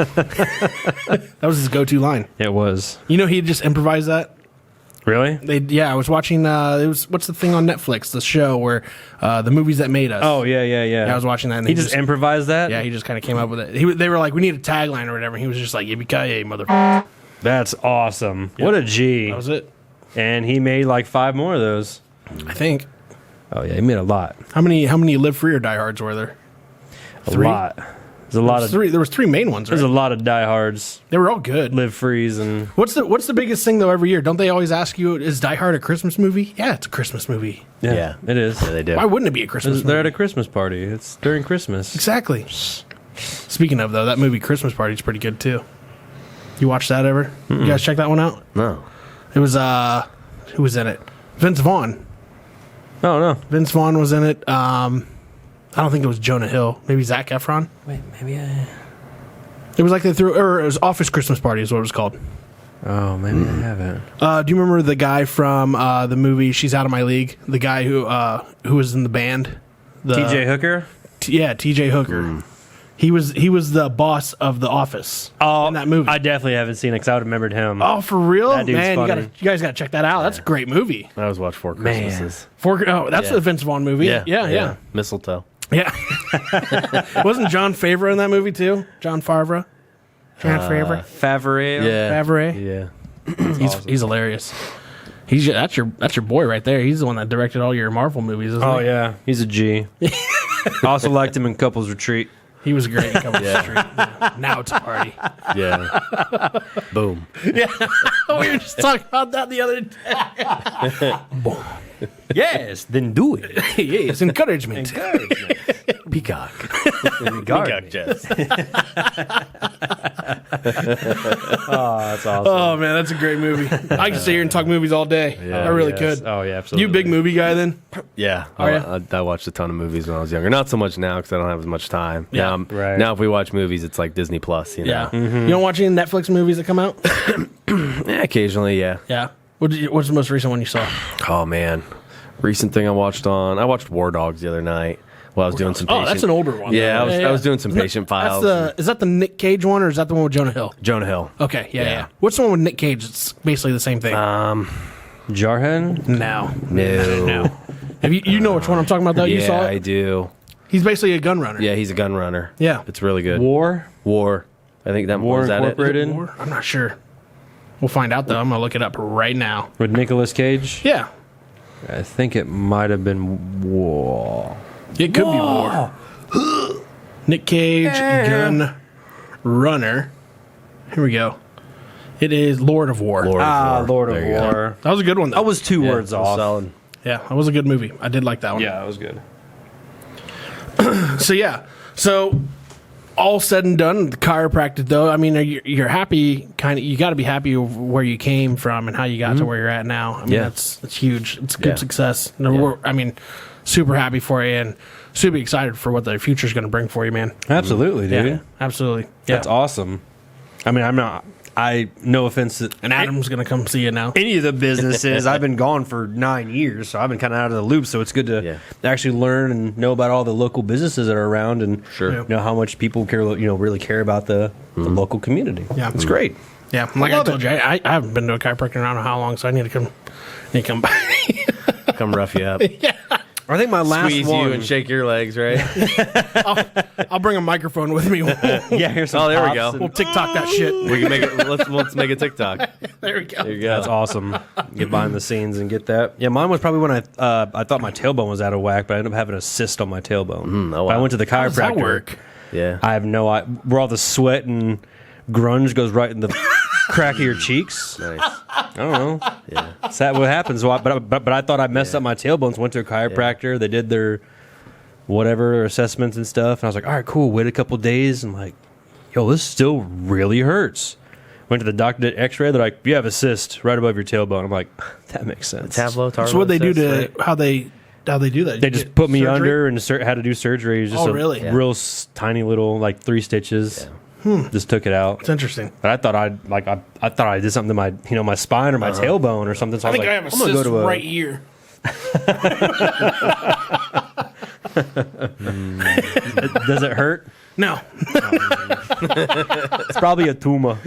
That was his go-to line. It was. He just improvised that. Really? I was watching. What's the thing on Netflix? The show where the movies that made us. Oh, yeah. Yeah, I was watching that. And He just improvised that? Yeah, he just kind of came up with it. They were like, we need a tagline or whatever. And he was just like, yippee-ki-yay, motherfucker. That's awesome. What a G. That was it. And he made 5 more of those. I think. Oh, yeah. He made a lot. How many Live Free or Die Hards were there? A lot. There's a lot of Three. There was 3 main ones, right? There's a lot of Die Hards, They were all good. Live Freeze, and What's the biggest thing though every year? Don't they always ask you, is Die Hard a Christmas movie? Yeah, it's a Christmas movie. yeah, it is. Yeah, they do. Why wouldn't it be a Christmas They're at movie? a Christmas party. It's during Christmas. Exactly. Speaking of though, that movie Christmas Party is pretty good too. You watched that ever? You guys check that one out? No. It was who was in it? Vince Vaughn. Oh no! Vince Vaughn was in it. I don't think it was Jonah Hill. Maybe Zac Efron. Wait, maybe It was like they threw, or it was Office Christmas Party is what it was called. Oh, maybe I haven't. Do you remember the guy from the movie She's Out of My League? The guy who was in the band? T.J. Hooker. T.J. Hooker. He was the boss of the Office. Oh, in that movie. I definitely haven't seen it because I would have remembered him. Oh, for real? That dude's Man, funny. you guys got to check that out. That's a great movie. I always watch Four Christmases. That's the Vince Vaughn movie. Yeah. Mistletoe. Yeah. Wasn't John Favreau in that movie too? John Favreau? Favre. Yeah. Favreau? Yeah. He's hilarious. That's your boy right there. He's the one that directed all your Marvel movies, isn't Oh he? yeah, he's a G. I also liked him in Couples Retreat. He was great in Couples Street. Yeah. Now it's a party. Yeah. Boom. Yeah. We were just talking about that the other day. Yes, then do it. Yes, encouragement. Peacock. Garden. Jets. Oh, that's awesome. Oh man, that's a great movie. I can sit here and talk movies all day. Yeah, I really Yes. could. Oh, yeah, absolutely. You a big movie guy then? Yeah, Are ya? I watched a ton of movies when I was younger. Not so much now because I don't have as much time. Yeah. Right. Now if we watch movies, it's like Disney Plus. You know? Yeah. You don't watch any Netflix movies that come out? Yeah, occasionally, yeah. Yeah. What's the most recent one you saw? Oh man, recent thing I watched War Dogs the other night while I was doing some. Oh, patient. that's an older one. Yeah, I was doing some patient files. Is that the Nick Cage one, or is that the one with Jonah Hill? Jonah Hill. Okay, yeah. Yeah. What's the one with Nick Cage? It's basically the same thing. Jarhead? No. No. Have you know which one I'm talking about, though? You saw Yeah, it? I do. He's basically a gun runner. Yeah, he's a gun runner. Yeah. It's really good. War? War. I think that War was that it. Incorporated? War? I'm not sure. We'll find out, though. I'm going to look it up right now. With Nicolas Cage? Yeah. I think it might have been War. It could be War. Nick Cage, gun runner. Here we go. It is Lord of War. Lord of War. Lord of There you go. War. That was a good one, though. I was two Yeah, words that was off. solid. Yeah, that was a good movie. I did like that one. Yeah, that was good. So, yeah. So, all said and done, the chiropractic, though, I mean, you're happy, kind of, you got to be happy with where you came from and how you got to where you're at now. I mean, Yeah. that's huge. It's a good Yeah. success. I mean, super happy for you and super excited for what the future's going to bring for you, man. Absolutely, dude. Yeah, absolutely. Yeah. That's awesome. I mean, no offense to And Adam's going to come see you now. any of the businesses. I've been gone for 9 years, so I've been kind of out of the loop. So it's good to actually learn and know about all the local businesses that are around, and Sure. know how much people care. Really care about the local community. Yeah. It's great. Yeah, like I love told you, I haven't been to a chiropractor in I don't know how long, so I need to come by. Come rough you up. I think my last Squeeze one. you and shake your legs, right? I'll bring a microphone with me. Yeah, here's some. Oh, there we pops go. and- We'll TikTok that shit. We can make it. Let's make a TikTok. There we go. There you go. That's awesome. Get behind the scenes and get that. Yeah, mine was probably when I thought my tailbone was out of whack, but I ended up having a cyst on my tailbone. oh, wow. I went to the How does chiropractor. that work? Yeah. I have no idea. Where all the sweat and grunge goes right in the crack of your cheeks. Nice. I don't know. Yeah. Is that what happens? But I thought I messed up my tailbones. Went to a chiropractor. They did their whatever assessments and stuff. And I was like, all right, cool. Wait a couple days. I'm like, yo, this still really hurts. Went to the doctor, did X-ray. They're like, you have a cyst right above your tailbone. I'm like, that makes sense. Tableau. So what they do to how they do that? They just put me under and had to do surgery. It was just Oh, really? a real tiny little, like 3 stitches. Just took it out. It's interesting. But I thought I thought I did something to my spine or my tailbone or something. So I I was think like, I have a I'm gonna cyst go to a right here. Does it hurt? No, It's probably a tumor.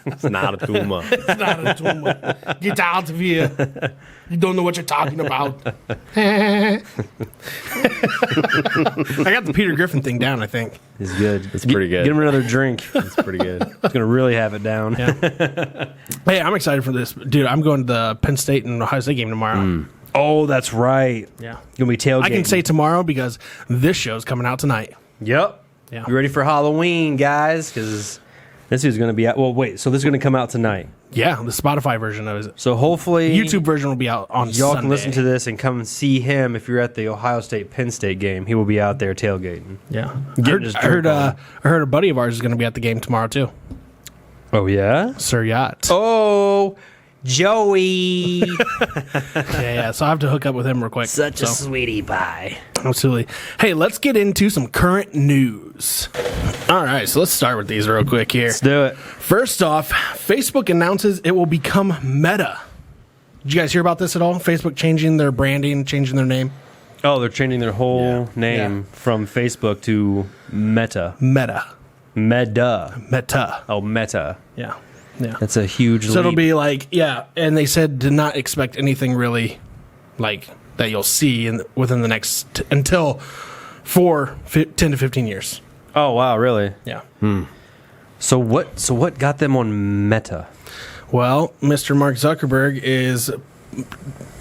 It's not a tumor. it's not a tumor. Get out of here. You don't know what you're talking about. I got the Peter Griffin thing down, I think. It's good. It's pretty good. Get him another drink. It's pretty good. It's gonna really have it down. Hey, I'm excited for this. Dude, I'm going to the Penn State and Ohio State game tomorrow. Oh, that's right. Yeah. Gonna be tailgating. I can say tomorrow because this show's coming out tonight. Yep. Yeah. You ready for Halloween, guys? Because this is gonna be out. Well, wait. So this is gonna come out tonight. Yeah, the Spotify version of it. So hopefully, The YouTube version will be out on y'all Sunday. can listen to this and come see him if you're at the Ohio State Penn State game. He will be out there tailgating. Yeah. Getting his I heard drink on. I heard a buddy of ours is going to be at the game tomorrow too. Oh yeah. Sir Yacht. Oh, Joey. Yeah. So I have to hook up with him real quick. Such a So, sweetie pie. absolutely. Hey, let's get into some current news. All right, so let's start with these real quick here. Let's do it. First off, Facebook announces it will become Meta. Did you guys hear about this at all? Facebook changing their branding, changing their name? Oh, they're changing their whole Yeah. name Yeah. from Facebook to Meta. Meta. Meta. Oh, Meta. Yeah. Yeah. That's a huge So it'll leap. be like, yeah, and they said to not expect anything really like that you'll see within the next until 10 to 15 years. Oh, wow, really? Yeah. So what got them on Meta? Well, Mr. Mark Zuckerberg is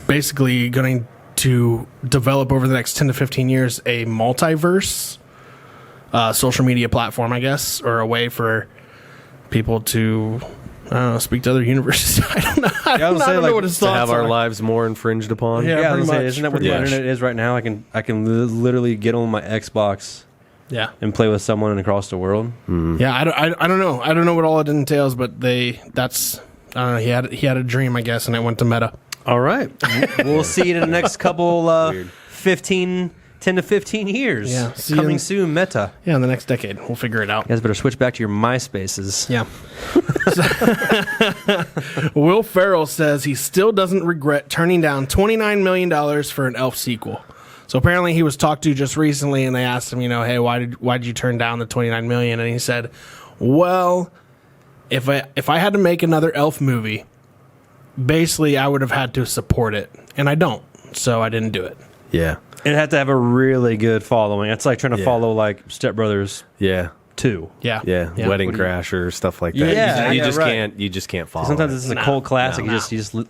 basically going to develop over the next 10 to 15 years a multiverse social media platform, I guess, or a way for people to I don't know, speak to other universes. I don't know. I don't know what his to thoughts have our are. lives more infringed upon. Yeah. I was pretty gonna say, much, isn't that what the pretty much. internet is right now? I can literally get on my Xbox Yeah. and play with someone across the world. Yeah, I don't know. I don't know what all it entails, but I don't know. He had a dream, I guess, and it went to Meta. All right, we'll see you in the next couple 10 to 15 years. Yeah, see you coming in- soon. Meta. Yeah, in the next decade. We'll figure it out. You guys better switch back to your MySpaces. Yeah. Will Ferrell says he still doesn't regret turning down $29 million for an Elf sequel. So apparently he was talked to just recently, and they asked him, hey, why did you turn down the $29 million? And he said, well, if I had to make another Elf movie, basically I would have had to support it, and I don't, so I didn't do it. Yeah. It had to have a really good following. It's like trying to Yeah. follow like Step Brothers Yeah. 2. Yeah. Wedding Crasher, stuff like that. Yeah, you yeah, just right. can't. You just can't follow. Sometimes it. this is a cult classic. no. You just live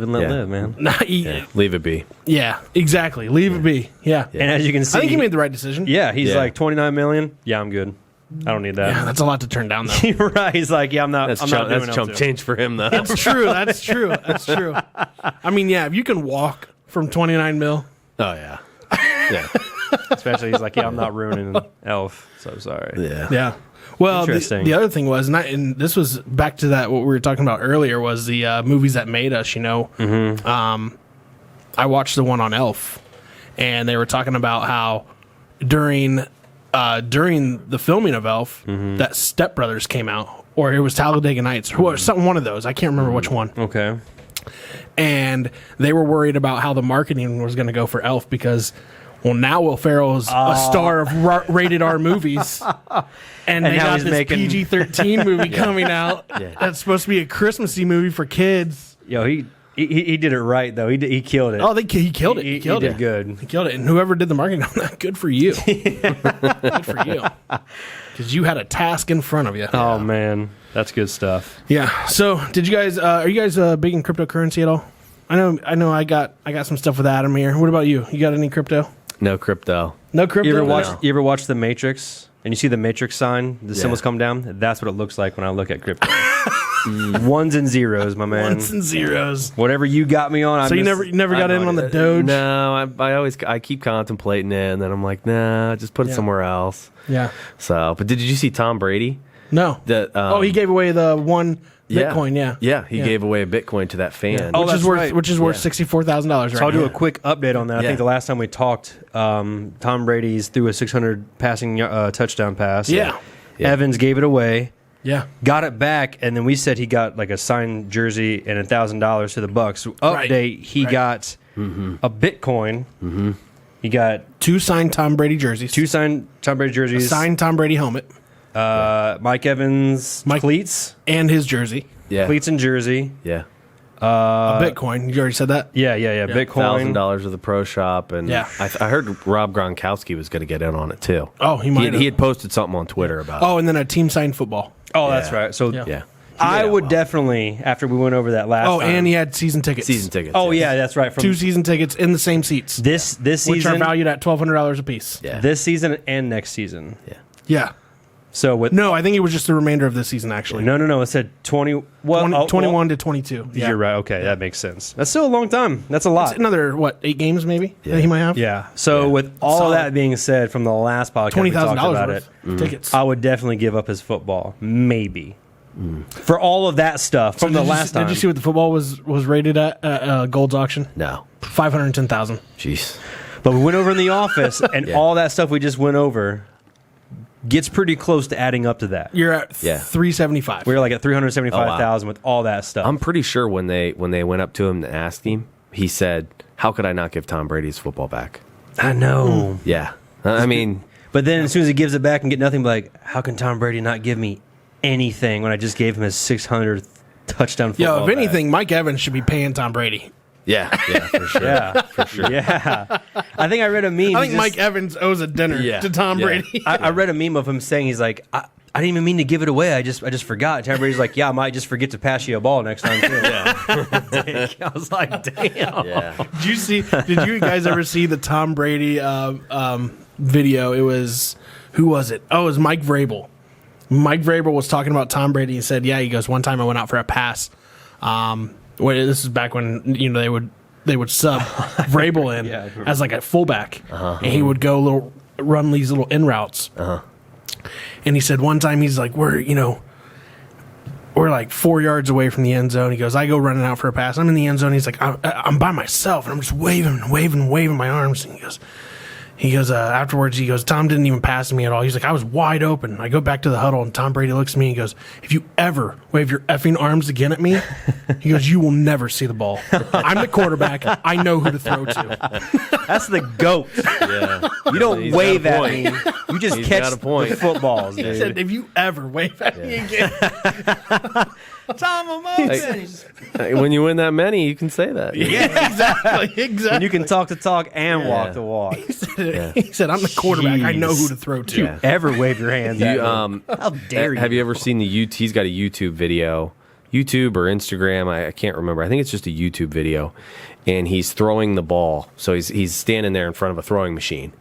and let Yeah. live, man. Yeah, leave it be. Yeah, exactly. Leave it be. Yeah. And as you can see, I think he made the right decision. Yeah, he's Yeah. like 29 million. Yeah, I'm good. I don't need that. Yeah, that's a lot to turn down, though. You're right. He's like, yeah, I'm not. That's I'm chump, not doing that's chump L2. change for him, though. That's true. That's true. That's true. I mean, yeah, if you can walk from 29 mil. Oh yeah. Yeah. Especially, he's like, yeah, I'm not ruining Elf. So sorry. Yeah. Yeah. Well, Interesting. the other thing was, and this was back to that what we were talking about earlier, was the movies that made us. I watched the one on Elf, and they were talking about how during the filming of Elf, that Step Brothers came out, or it was Talladega Nights, or something, one of those. I can't remember which one. Okay. And they were worried about how the marketing was going to go for Elf because, well, now Will Ferrell's a star of rated R movies, and they now got he's this making- PG-13 movie coming out Yeah. that's supposed to be a Christmassy movie for kids. Yo, he did it right though. He killed it. Oh, he killed it. He He killed did it. good. He killed it. And whoever did the marketing on that, good for you. Good for you. Because you had a task in front of you. Oh man, that's good stuff. Yeah. So, did you guys? Are you guys big in cryptocurrency at all? I know. I got some stuff with Adam here. What about you? You got any crypto? No crypto. No crypto. You ever No. watch The Matrix and you see the Matrix sign, the symbols come down? That's what it looks like when I look at crypto. Ones and zeros, my man. Ones and zeros. Whatever you got me on. So you never got in on the Doge? No, I keep contemplating it, and then I'm like, nah, just put it Yeah. somewhere else. Yeah. So, but did you see Tom Brady? No. That he gave away the one Bitcoin. Yeah. Yeah, he Yeah. gave away a Bitcoin to that fan. Oh, which that's is worth right. $64,000 right So I'll do now. a quick update on that. I Yeah. think the last time we talked, Tom Brady's threw a 600 passing touchdown pass. Yeah. Yeah. Evans gave it away, Yeah. got it back, and then we said he got like a signed jersey and $1,000 to the Bucks. Right. Update: he Right. got a Bitcoin. He got Two signed Tom Brady jerseys. two signed Tom Brady A jerseys. signed Tom Brady helmet Mike Evans cleats, and his jersey. Yeah, cleats and jersey. yeah. A Bitcoin. You already said that? Yeah. Bitcoin. $1,000 of the pro shop, and Yeah. I heard Rob Gronkowski was going to get in on it too. Oh, he might have. He had posted something on Twitter about it. Oh, and then a team signed football. Oh, that's Yeah. right. So Yeah. Yeah, I Yeah, would well. definitely, after we went over that last Oh, time. and he had season tickets. season tickets. Oh, yes. yeah, that's right. From Two season tickets in the same seats, this which season, are valued at $1,200 a piece. Yeah. this season and next season. Yeah. Yeah. So with No, I think it was just the remainder of this season, actually. no, it said 20. Well, 21 to 22. Yeah. You're right. Okay, that makes sense. That's still a long time. That's a lot. It's another, 8 games maybe that he might have? Yeah. So with all Solid. that being said, from the last podcast we talked $20,000 about worth it, tickets. I would definitely give up his football. Maybe. For all of that stuff from the last time. Did you see what the football was rated at Gold's auction? No. 510,000. Jeez. But we went over in the office, and all that stuff we just went over gets pretty close to adding up to that. You're at Yeah. 375. We were like at 375,000 with all that stuff. I'm pretty sure when they went up to him and asked him, he said, "How could I not give Tom Brady's football back?" I know. Yeah. I mean, But then as soon as he gives it back and get nothing, like, how can Tom Brady not give me anything when I just gave him his 600th touchdown football Yo, if anything, Mike Evans should be paying Tom Brady. yeah, for sure. Yeah, for sure. Yeah. I think I read a meme. I think Mike Evans owes a dinner Yeah. to Tom Yeah. Brady. I read a meme of him saying he's like, I didn't even mean to give it away. I just forgot. Tom Brady's like, yeah, I might just forget to pass you a ball next time too. I was like, damn. Yeah. Did you guys ever see the Tom Brady video? It was, who was it? Oh, it was Mike Vrabel. Mike Vrabel was talking about Tom Brady and said, he goes, one time I went out for a pass. This is back when they would sub Vrabel in as like a fullback, and he would go run these little in routes. And he said one time he's like, we're like 4 yards away from the end zone. He goes, I go running out for a pass. I'm in the end zone. He's like, I'm by myself, and I'm just waving my arms. And he goes, afterwards, he goes, Tom didn't even pass me at all. He's like, I was wide open. I go back to the huddle, and Tom Brady looks at me and goes, if you ever wave your effing arms again at me, he goes, you will never see the ball. I'm the quarterback. I know who to throw to. That's the GOAT. Yeah. You don't wave at me. You just catch the footballs, He dude. said, if you ever wave at me again. Tom, I'm open. When you win that many, you can say that. Yeah, exactly. And you can talk the talk and walk the walk. He said, I'm the quarterback. I know who to throw to. You ever wave your hands at me? How dare you? Have you ever seen he's got a YouTube video, YouTube or Instagram, I can't remember. I think it's just a YouTube video, and he's throwing the ball. So he's standing there in front of a throwing machine,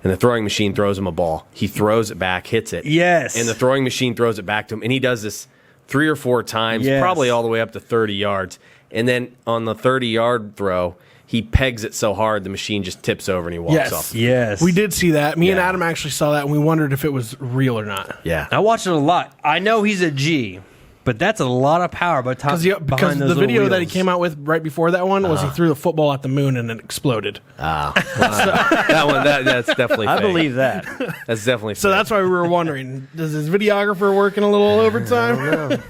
and the throwing machine throws him a ball. He throws it back, hits it. Yes. And the throwing machine throws it back to him, and he does this 3 or 4 times, probably all the way up to 30 yards. And then on the 30-yard throw, he pegs it so hard the machine just tips over and he walks off. Yes. We did see that. Me and Adam actually saw that, and we wondered if it was real or not. Yeah. I watched it a lot. I know he's a G, but that's a lot of power because the video that he came out with right before that one was he threw the football at the moon and it exploded. That's definitely fake. I believe that. That's definitely So fake. that's why we were wondering, does his videographer working a little overtime?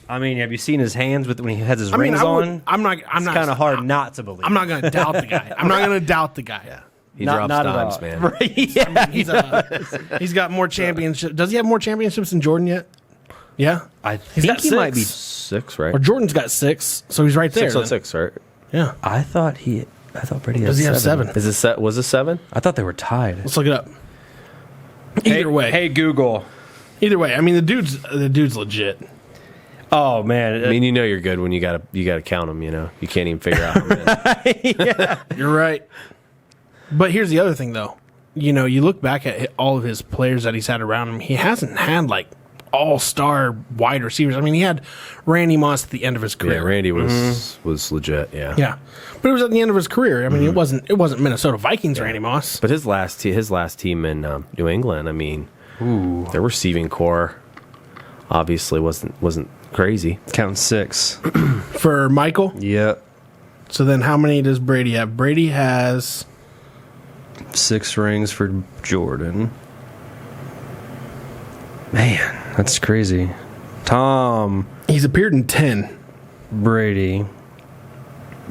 I mean, have you seen his hands when he has his rings on? I'm not. It's kind of hard not to believe. I'm not going to doubt the guy. I'm not going to doubt the guy. He drops dimes, man. Right, yeah. He's got more championships. Does he have more championships than Jordan yet? Yeah, I he's think got he might be. 6, right? Or Jordan's got 6, so he's right there. 6 on 6, right? Yeah. I thought Brady Does he have 7? Is it set? Was it 7? I thought they were tied. Let's look it up. Either way. Hey Google. Either way. I mean, the dude's legit. Oh man. I mean, you're good when you gotta count them. You can't even figure out how many. You're right. But here's the other thing, though. You look back at all of his players that he's had around him. He hasn't had like all-star wide receivers. I mean, he had Randy Moss at the end of his career. Yeah, Randy was legit. Yeah. Yeah, but it was at the end of his career. I mean, it wasn't Minnesota Vikings Randy Moss. But his last team in New England, I mean, their receiving core obviously wasn't crazy. Count 6 For Michael. Yep. So then, how many does Brady have? Brady has 6 rings for Jordan. Man, that's crazy. Tom He's appeared in 10. Brady.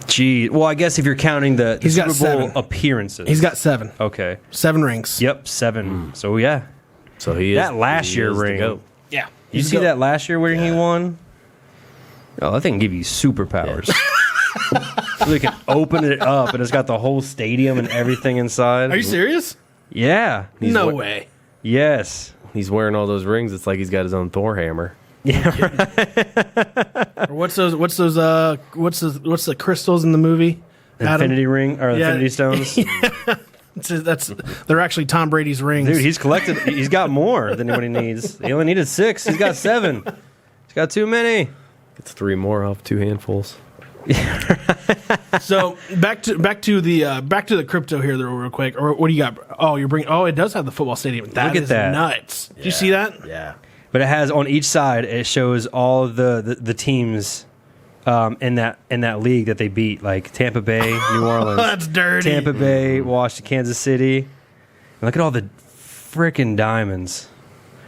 Gee, well, I guess if you're counting the He's got Super Bowl 7. appearances, He's got 7. okay. 7 rings. Yep, 7. So yeah, So he is that last year the ring. GOAT. Yeah. You see that last year where he won? Oh, that thing can give you superpowers. They can open it up, and it's got the whole stadium and everything inside. Are you serious? Yeah. No way. Yes. He's wearing all those rings. It's like he's got his own Thor hammer. Yeah. Or what's the crystals in the movie? Infinity ring or Yeah. Infinity Stones. They're actually Tom Brady's rings. Dude, he's collected. He's got more than what he needs. He only needed 6. He's got 7. He's got too many. It's 3 more off 2 handfuls. So back to the crypto here, though, real quick. Or what do you got? Oh, you're bringing. Oh, it does have the football stadium. Look at that. Nuts. Did you see that? Yeah. But it has on each side. It shows all of the teams in that league that they beat, like Tampa Bay, New Orleans. That's dirty. Tampa Bay, Washington, Kansas City. And look at all the freaking diamonds.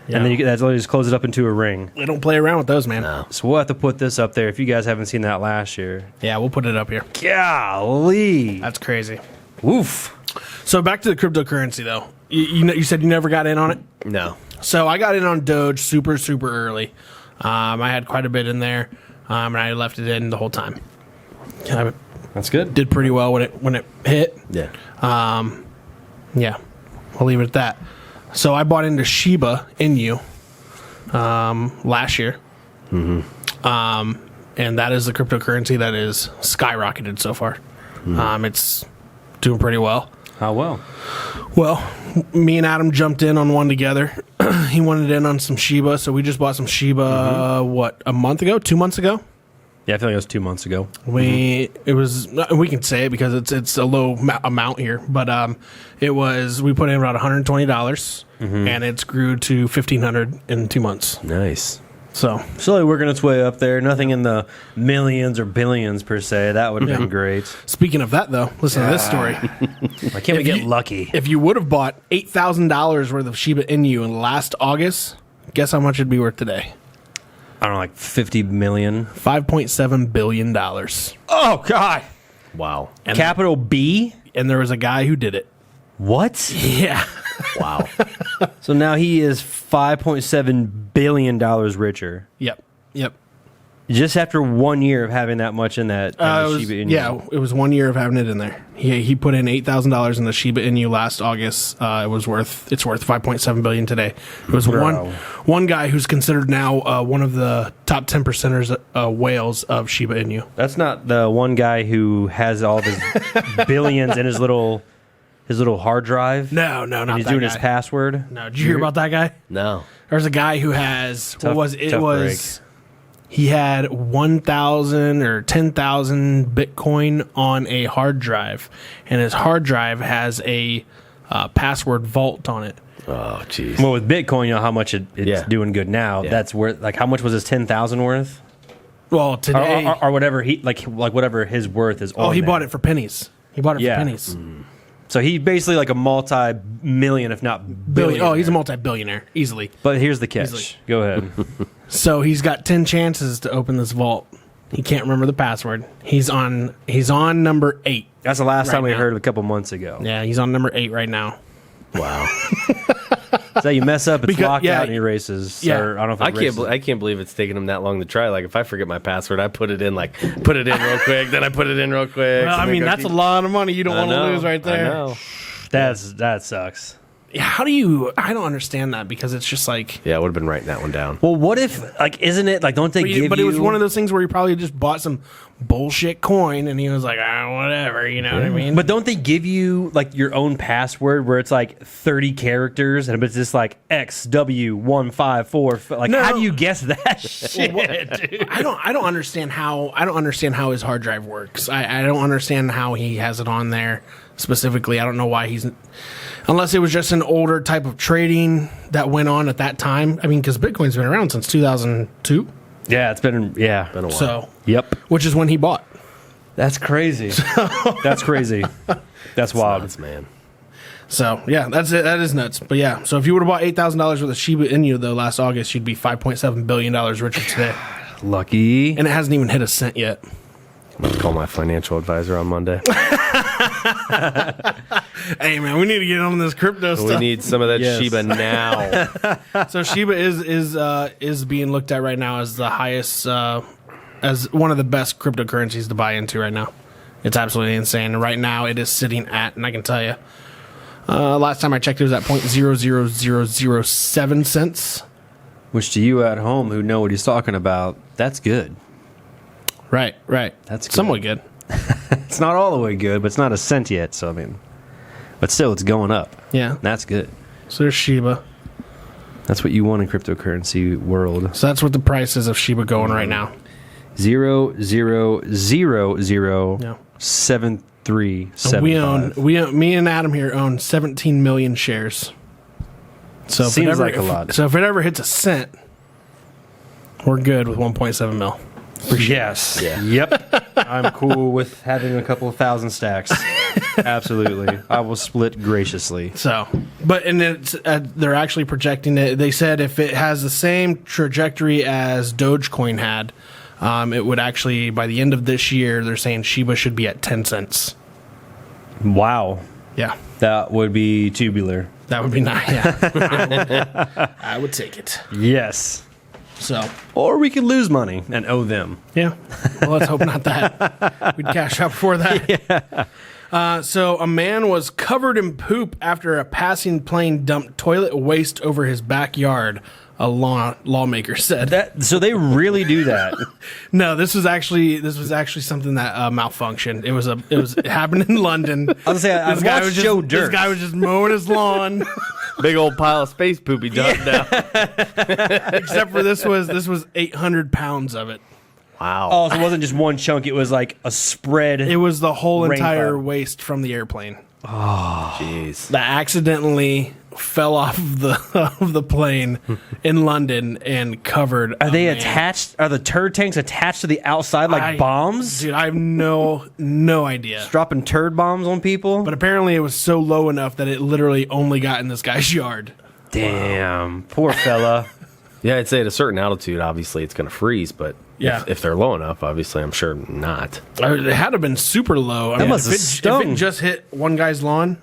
Yeah. And then that's literally just close it up into a ring. They don't play around with those, man. No. So we'll have to put this up there if you guys haven't seen that last year. Yeah, we'll put it up here. Golly. That's crazy. Woof. So back to the cryptocurrency, though. You said you never got in on it? No. So I got in on Doge super, super early. I had quite a bit in there, and I left it in the whole time. I That's good. did pretty well when it hit. Yeah. Yeah, I'll leave it at that. So I bought into Shiba Inu last year. Mm-hmm. And that is the cryptocurrency that is skyrocketed so far. It's doing pretty well. How well? Well, me and Adam jumped in on one together. he wanted in on some Shiba, so we just bought some Shiba. A month ago, 2 months ago. Yeah, I feel like it was 2 months ago. We can say it because it's a low amount here, but we put in about $120, and it's grew to $1,500 in 2 months. Nice. So Slowly working its way up there. Nothing in the millions or billions per se. That would have been great. speaking of that, though, listen to this story. Why can't we get lucky? If you would have bought $8,000 worth of Shiba Inu in last August, guess how much it'd be worth today? I don't know, like 50 million. $5.7 billion. Oh, God. Wow. And, Capital B? and there was a guy who did it. What? Yeah. Wow. So now he is $5.7 billion richer. Yep. Just after 1 year of having that much in that Shiba Inu. It was 1 year of having it in there. He put in $8,000 in the Shiba Inu last August. It's worth $5.7 billion today. It was one guy who's considered now one of the top 10 percenters whales of Shiba Inu. That's not the one guy who has all of his billions in his little hard drive. No, not and he's that doing guy. his password. No, did you hear about that guy? No. There's a guy who has Tough break. He had 1,000 or 10,000 Bitcoin on a hard drive, and his hard drive has a password vault on it. Oh, jeez. Well, with Bitcoin, you know how much it's doing good now. Yeah. That's worth, like, how much was his 10,000 worth? Well, today, Or whatever whatever his worth is. he bought it for pennies. He bought it for pennies. So he's basically like a multi-million, if not billion. Oh, he's a multi-billionaire easily. But here's the catch. Easily. Go ahead. So he's got 10 chances to open this vault. He can't remember the password. He's on number 8. That's the last time we now. heard a couple months ago. Yeah, he's on number 8 right now. Wow. So you mess up, it's locked yeah, out and erases. yeah. Or, I don't know if it erases. I can't believe it's taken him that long to try. Like, if I forget my password, I put it in real quick, then I put it in real quick. Well, I mean, that's a lot of money you don't want to lose right there. I know. That sucks. Yeah, I don't understand that because it's just like. Yeah, I would have been writing that one down. Well, what if, like, isn't it, like, don't they give you... But it was one of those things where he probably just bought some bullshit coin and he was like, whatever, you know what I mean? But don't they give you, like, your own password where it's, like, 30 characters and it's just, like, XW154? Like, No. how do you guess that shit, dude? I don't understand how his hard drive works. I don't understand how he has it on there specifically. I don't know why unless it was just an older type of trading that went on at that time. I mean, because Bitcoin's been around since 2002. Yeah, it's been a while. So, Yep. which is when he bought. That's crazy. That's crazy. That's wild. Nuts, man. So, yeah, that's it. That is nuts. But yeah, so if you would have bought $8,000 worth of Shiba Inu, though, last August, you'd be $5.7 billion richer today. Lucky. And it hasn't even hit a cent yet. I'm going to call my financial advisor on Monday. Hey, man, we need to get on this crypto We stuff. need some of that Yes. Shiba now. So Shiba is being looked at right now as the highest, as one of the best cryptocurrencies to buy into right now. It's absolutely insane. And right now it is sitting at, and I can tell you, last time I checked, it was at 0.00007 cents. Which to you at home who know what he's talking about, that's good. Right. That's good. somewhat good. It's not all the way good, but it's not a cent yet. So, I mean, but still, it's going up. Yeah. That's good. So there's Shiba. That's what you want in cryptocurrency world. So that's what the price is of Shiba going right now. 0.0007375. Me and Adam here own 17 million shares. So if Seems like a lot. So if it ever hits a cent, we're good with 1.7 mil. Yes. Yeah. Yep. I'm cool with having a couple of thousand stacks. Absolutely. I will split graciously. So, but and it's they're actually projecting it. They said if it has the same trajectory as Dogecoin had, it would actually by the end of this year, they're saying Shiba should be at 10 cents. Wow. Yeah, That would be tubular. that would be nice. Yeah, I would take it. Yes. So, Or we could lose money and owe them. yeah. Well, let's hope not that. We'd cash out before that. Yeah. So a man was covered in poop after a passing plane dumped toilet waste over his backyard. A lawmaker said. So they really do that. No, this was actually something that malfunctioned. It happened in London. I was gonna say, I've watched Joe Dirt. This guy was just mowing his lawn. Big old pile of space poopy dumped down. Except for this was 800 pounds of it. Wow. Oh, so it wasn't just one chunk. It was like a spread. It was the whole Rain entire cloud. waste from the airplane Jeez. that accidentally fell off of the plane in London and covered. Are they attached? Are the turd tanks attached to the outside like bombs? Dude, I have no idea. Dropping turd bombs on people? But apparently it was so low enough that it literally only got in this guy's yard. Damn. Poor fella. Yeah, I'd say at a certain altitude, obviously it's going to freeze, but Yeah. if they're low enough, obviously I'm sure not. It had to have been super low. I mean, must have if stung. it just hit one guy's lawn,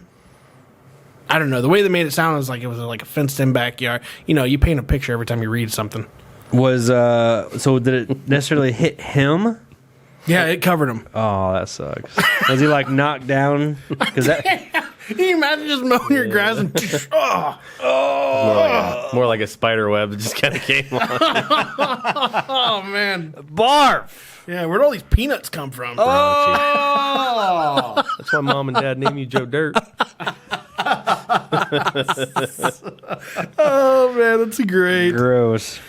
I don't know. The way they made it sound was like it was like a fenced-in backyard. You know, you paint a picture every time you read something. So did it necessarily hit him? Yeah, it covered him. Oh, that sucks. Was he like knocked down? Because that. Can you imagine just mowing your grass and More like a spider web that just kind of came on. oh man, Barf! yeah, where'd all these peanuts come from? Oh! That's why mom and dad named you Joe Dirt. Oh man, that's great. Gross.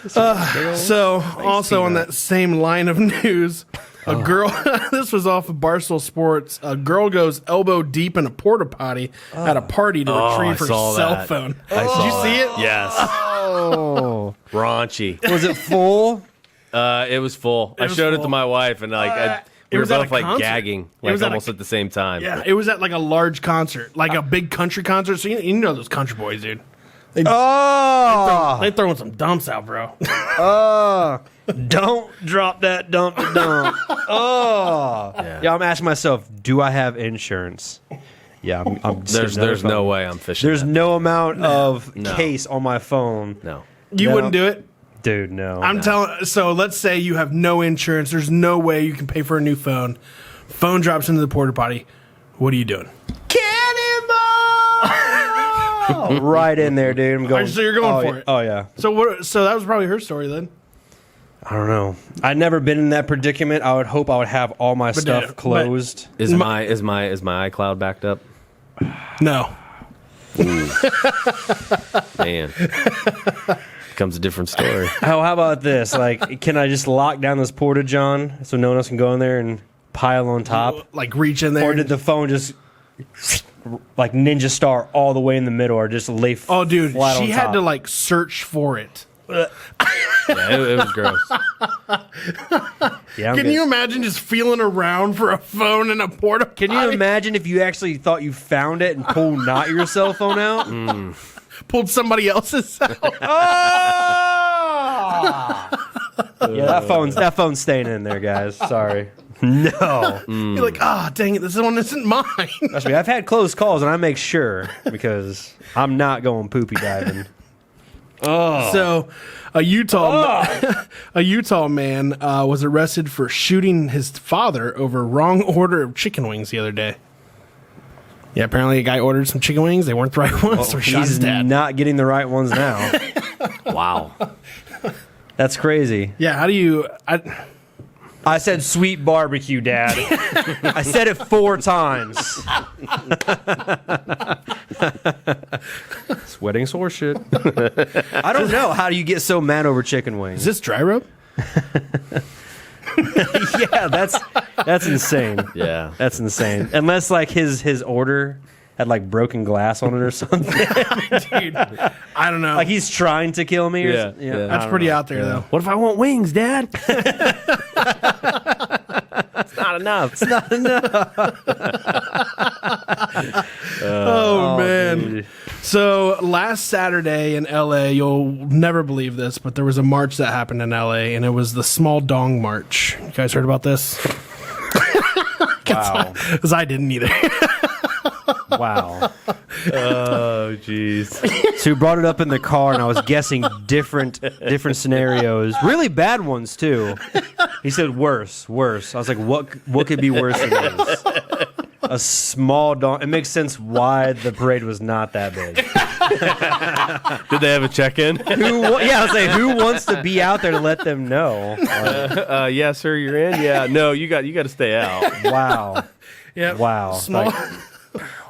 So, also on that same line of news, a girl, this was off of Barstool Sports, a girl goes elbow deep in a porta potty at a party to retrieve her saw cell that. phone. I Did saw you see that. it? Yes. Oh. Raunchy. Was it full? It was full. I was showed it full. to my wife, and like we were was at both a like concert. gagging, It like was at a- almost at the same time. Yeah, it was at like a large concert, like a big country concert. So you know those country boys, dude. Oh! They throwing some dumps out, bro. Don't drop that dump to dump. Oh! Yeah, I'm asking myself, do I have insurance? Yeah, I'm There's no way I'm fishing. There's that. no amount of No. case on my phone. No. You No. wouldn't do it. Dude, no. I'm telling. So let's say you have no insurance. There's no way you can pay for a new phone. Phone drops into the porta potty. What are you doing? right in there, dude. I'm going. So you're going oh, for yeah. it. Oh yeah. So what? So that was probably her story then. I don't know. I'd never been in that predicament. I would hope I would have all my stuff but- closed. Is my iCloud backed up? No. Man. Becomes a different story. How about this? Like, can I just lock down this porta john so no one else can go in there and pile on top? Like reach in there. Or did the phone just like ninja star all the way in the middle, or just lay? Oh, dude, flat she on had top? to like search for it. Yeah, it was gross. Yeah, I'm Can good. you imagine just feeling around for a phone in a porta potty? Can you imagine if you actually thought you found it and pulled not your cell phone out? Pulled somebody else's out. Yeah, that phone's staying in there, guys. Sorry. No. You're like, dang it, this one isn't mine. Trust me, I've had close calls, and I make sure because I'm not going poopy diving. So, a Utah man was arrested for shooting his father over wrong order of chicken wings the other day. Yeah, apparently a guy ordered some chicken wings. They weren't the right ones, so he shot his He's dad. not getting the right ones now. Wow. That's crazy. Yeah, how do you... I said sweet barbecue, Dad. I said it 4 times. Sweating sore shit. I don't know. How do you get so mad over chicken Is wings? this dry rub? Yeah, that's insane. Yeah. That's insane. Unless like his order had like broken glass on it or something. Dude, I don't know. Like he's trying to kill me. Or Yeah, something. yeah. I That's don't pretty know. out there, though. What if I want wings, Dad? It's not enough. It's not Oh, man. dude. So last Saturday in LA, you'll never believe this, but there was a march that happened in LA, and it was the Small Dong March. You guys heard about this? Wow. Because I didn't either. Wow. Oh, jeez. So he brought it up in the car, and I was guessing different scenarios, really bad ones too. He said worse. I was like, what could be worse than this? A small dog. It makes sense why the parade was not that big. Did they have a check-in? Yeah, I was like, who wants to be out there to let them know? Yeah, sir, you're in. Yeah, no, you got to stay out. Wow. Yeah. Wow. Small.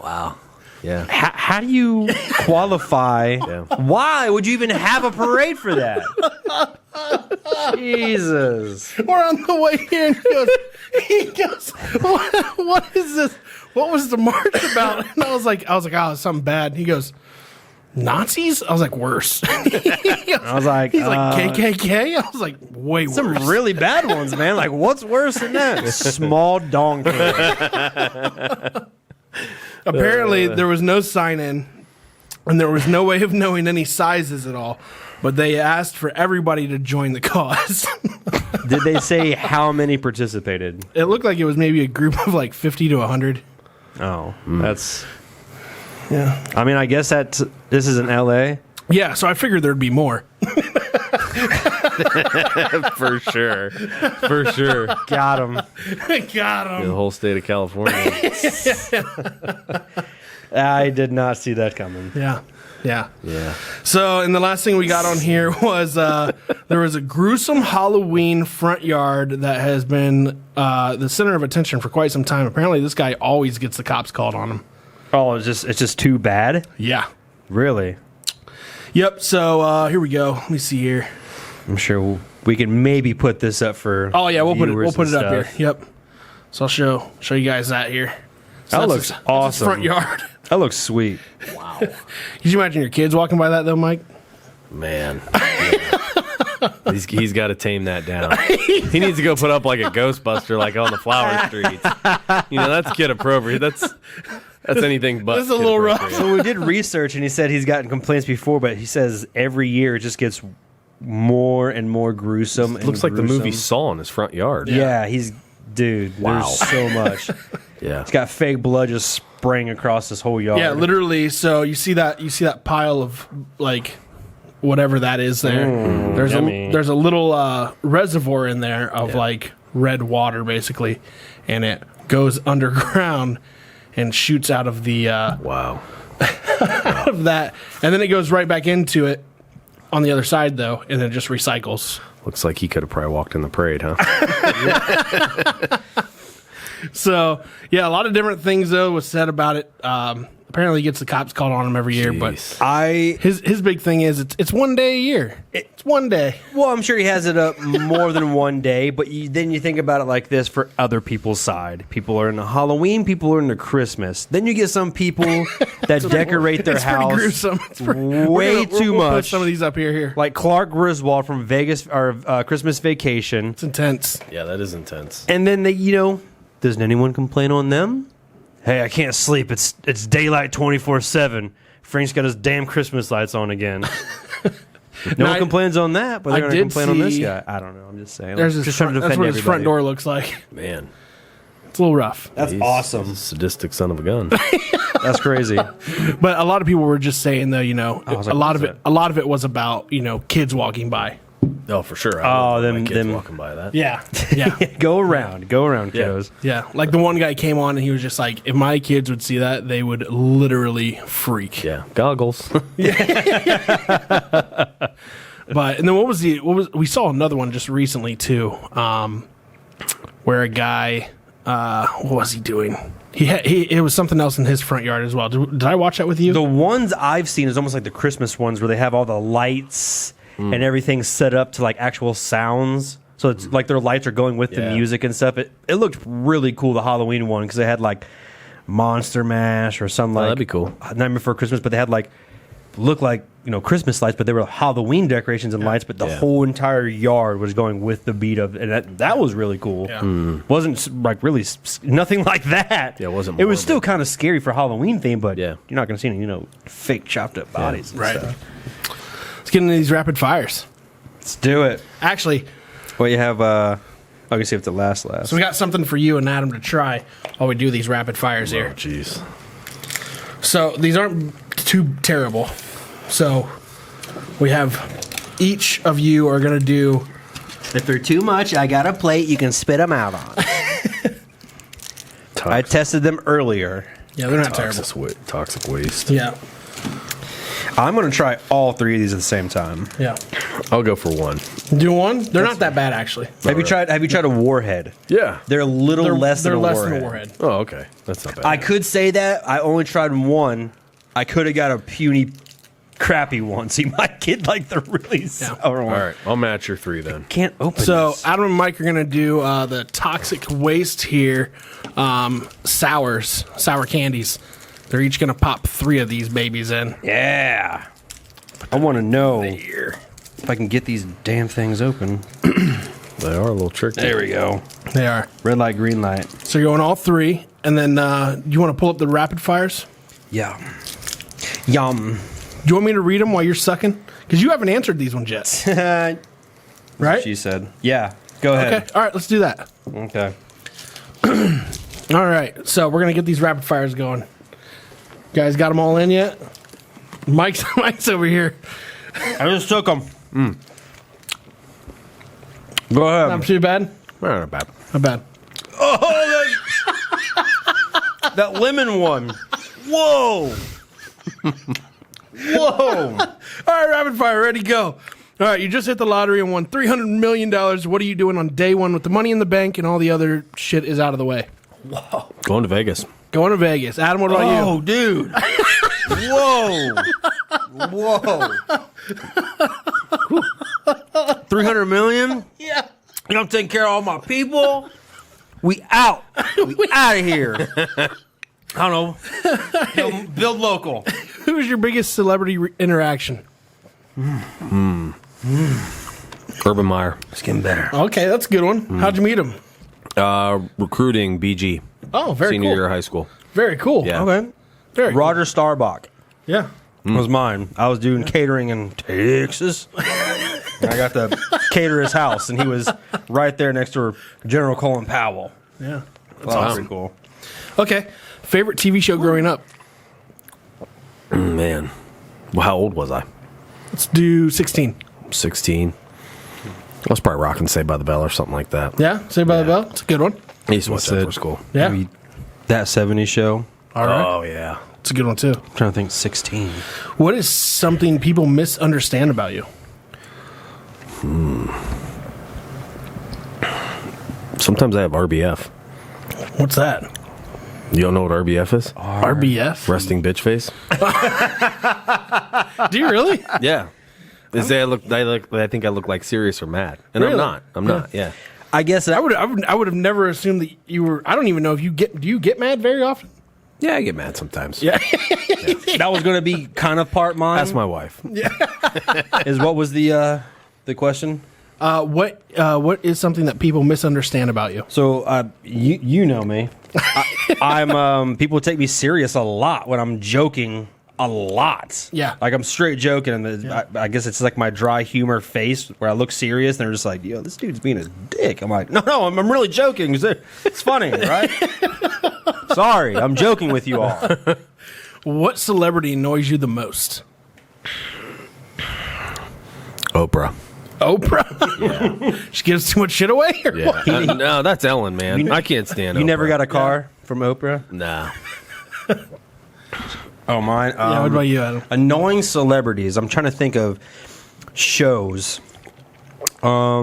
Wow. Yeah. How do you qualify? Yeah. Why would you even have a parade for that? Jesus. We're on the way here, and he goes, what is this? What was the march about? And I was like, oh, it's something bad. And he goes, Nazis? I was like, worse. I was like, he's like, KKK? I was like, way worse. some really bad ones, man. Like, what's worse than that? Small donkey. Apparently, there was no sign-in, and there was no way of knowing any sizes at all. But they asked for everybody to join the cause. Did they say how many participated? It looked like it was maybe a group of like 50 to 100. Oh, that's. Yeah. I mean, I guess this is in L.A. Yeah, so I figured there'd be more. For sure. For sure. Got him. Got The him. whole state of California. I did not see that coming. Yeah. Yeah. Yeah. So, and the last thing we got on here was there was a gruesome Halloween front yard that has been the center of attention for quite some time. Apparently, this guy always gets the cops called on him. Oh, it's just too bad. Yeah. Really? Yep. So here we go. Let me see here. I'm sure we can maybe put this up for. Oh yeah, we'll put it viewers up and here. stuff. Yep. So I'll show you guys that here. So That that's looks his- that's his awesome. front yard. That looks sweet. Could you imagine your kids walking by that though, Mike? Man. Yeah. He's got to tame that down. He needs to go put up like a Ghostbuster, like on the flower streets. That's kid appropriate. That's anything but. This is a little rough. kid-appropriate. So we did research, and he said he's gotten complaints before, but he says every year it just gets more and more gruesome. And Looks like the movie gruesome. Saw in his front yard. Yeah, dude. Wow. There's so much. Yeah. He's got fake blood just spraying across this whole yard. Yeah, literally. So you see that pile of like whatever that is there. yummy. There's a little reservoir in there of like red water basically, and it goes underground and shoots out of the Wow. out of that, and then it goes right back into it on the other side though, and then it just recycles. Looks like he could have probably walked in the parade, huh? So yeah, a lot of different things though was said about it. Apparently, he gets the cops called on him every year, but Jeez. his big thing is it's one day a year. It's one day. Well, I'm sure he has it up more than one day, but then you think about it like this for other people's side. People are into Halloween, people are into Christmas. Then you get some people that decorate their It's pretty house gruesome. It's way too we'll put much. some of these up here. Like Clark Griswold from Vegas or Christmas Vacation. It's intense. Yeah, that is intense. And then doesn't anyone complain on them? Hey, I can't sleep. It's daylight 24/7. Frank's got his damn Christmas lights on again. No one complains on that, but they're I going to did complain on this see- guy. I don't know. I'm just saying. There's his just trying front, to that's defend what his front everybody. door looks like. Man. It's a little rough. That's He's awesome. a sadistic son of a gun. That's crazy. But a lot of people were just saying though, I was like, a lot what's of it was about, kids walking by. Oh, for sure. Oh, them them- kids them- walking by that. Yeah. Yeah. Go around, Yeah. kiddos. Yeah. Like the one guy came on and he was just like, if my kids would see that, they would literally freak. Yeah. Goggles. But and then we saw another one just recently too, where a guy what was he doing? It was something else in his front yard as well. Did I watch that with you? The ones I've seen is almost like the Christmas ones where they have all the lights and everything set up to like actual sounds. So it's like their lights are going with the Yeah. music and stuff. It looked really cool, the Halloween one, because they had like Monster Mash or some like that'd be cool. Nightmare Before Christmas, but they had like looked like Christmas lights, but they were Halloween decorations and lights. But the Yeah. whole entire yard was going with the beat of, and that was really cool. Yeah. Wasn't like really nothing like that. Yeah, it wasn't It was morbid. still kind of scary for Halloween theme, but Yeah. you're not going to see any fake chopped up bodies. And Right. stuff. Let's get into these rapid fires. Let's do it. Actually, Well, you have. I can see if it's the last. so we got something for you and Adam to try while we do these rapid fires Oh, here. jeez. So these aren't too terrible. So we have each of you are going to do. If they're too much, I got a plate you can spit them out on. I tested them earlier. Yeah, they're not terrible. Toxic waste. Yeah. I'm going to try all three of these at the same time. Yeah. I'll go for 1. Do one? They're not that bad, actually. Have you tried a Warhead? Yeah. They're a little less than a less Warhead. than a Warhead. Oh, okay. That's not bad. I could say that. I only tried one. I could have got a puny, crappy one. So you might get like the really sour one. All right. I'll match your 3 then. Can't open So this. Adam and Mike are going to do the toxic waste here. Sour candies. They're each going to pop 3 of these babies in. Yeah. I want to know if I can get these damn things open. They are a little tricky. There we go. They are. Red light, green light. So you're going all 3. And then you want to pull up the rapid fires? Yeah. Yum. Do you want me to read them while you're sucking? Because you haven't answered these ones yet. Right? She said. Yeah. Go ahead. Okay. All right. Let's do that. Okay. All right. So we're going to get these rapid fires going. You guys got them all in yet? Mike's over here. I just took them. Go ahead. Not too bad? Not bad. Not bad. Oh, that lemon one. Whoa. Whoa. All right, rapid fire, ready, go. All right, you just hit the lottery and won $300 million. What are you doing on day 1 with the money in the bank and all the other shit is out of the way? Going to Vegas. Going to Vegas. Adam, what about you? Oh, dude. Whoa. Whoa. 300 million? Yeah. You know, I'm taking care of all my people. We out. We out of here. I don't know. Build local. Who's your biggest celebrity interaction? Urban Meyer. It's getting better. Okay, that's a good one. How'd you meet him? Recruiting BG. Oh, very Senior cool. year of high school. Very cool. Yeah. Okay. Very Roger Starbuck cool. Yeah. was mine. I was doing catering in Texas. And I got to cater his house, and he was right there next to General Colin Powell. Yeah. That's awesome. Pretty cool. Okay. Favorite TV show growing up? Man. Well, how old was I? Let's do 16. 16. I was probably rocking Saved by the Bell or something like that. Yeah? Saved by the Bell? It's a good one. I used to watch that Said- for school. Yeah. Maybe That 70s show. All right. Oh, yeah. It's a good one, too. I'm trying to think 16. What is something people misunderstand about you? Sometimes I have RBF. What's that? You don't know what RBF is? RBF? Resting bitch face. Do you really? Yeah. They say I think I look like serious or mad. And Really? I'm not. I'm not. Yeah. I guess I would have never assumed that you were. I don't even know if do you get mad very often? Yeah, I get mad sometimes. Yeah. that was going to be kind of part mine. That's my wife. Is what was the question? What is something that people misunderstand about you? So you know me. I'm people take me serious a lot when I'm joking a lot. Yeah. Like I'm straight joking, and I guess it's like my dry humor face where I look serious, and they're just like, "Yo, this dude's being a dick." I'm like, "No, I'm really joking. It's funny, right?" Sorry, I'm joking with you all. What celebrity annoys you the most? Oprah. Oprah. Yeah. She gives too much shit away. Or Yeah. what? No, that's Ellen, man. I can't stand You Oprah. never got a car from Oprah? Nah. Oh, mine. Yeah. What about you, Adam? Annoying celebrities. I'm trying to think of shows. I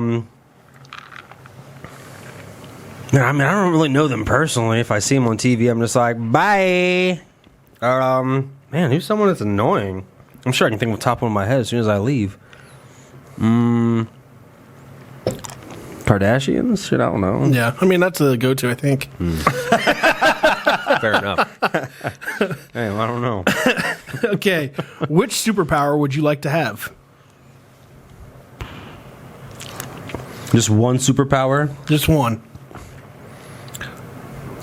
mean, I don't really know them personally. If I see them on TV, I'm just like, bye. Man, who's someone that's annoying? I'm sure I can think of the top of my head as soon as I leave. Kardashians? Shit, I don't know. Yeah. I mean, that's a go-to, I think. Fair enough. Hey, well, I don't know. Okay. Which superpower would you like to have? Just one superpower? Just one.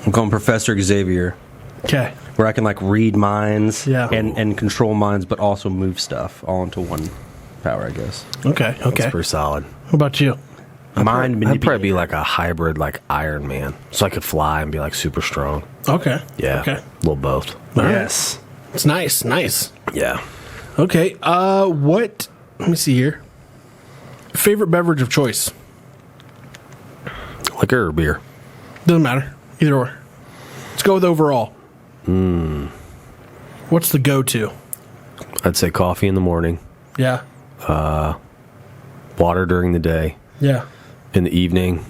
I'm calling Professor Xavier. Okay. Where I can like read minds Yeah. and control minds, but also move stuff all into one power, I guess. Okay. Okay. That's pretty solid. What about you? Mind I'd probably be manipulator. like a hybrid, like Iron Man, so I could fly and be like super strong. Okay. Yeah. Okay. A little both. All right. Yes. It's nice. Nice. Yeah. Okay. What? Let me see here. Favorite beverage of choice? Liquor or beer? Doesn't matter. Either or. Let's go with overall. What's the go-to? I'd say coffee in the morning. Yeah. water during the day. Yeah. In the evening,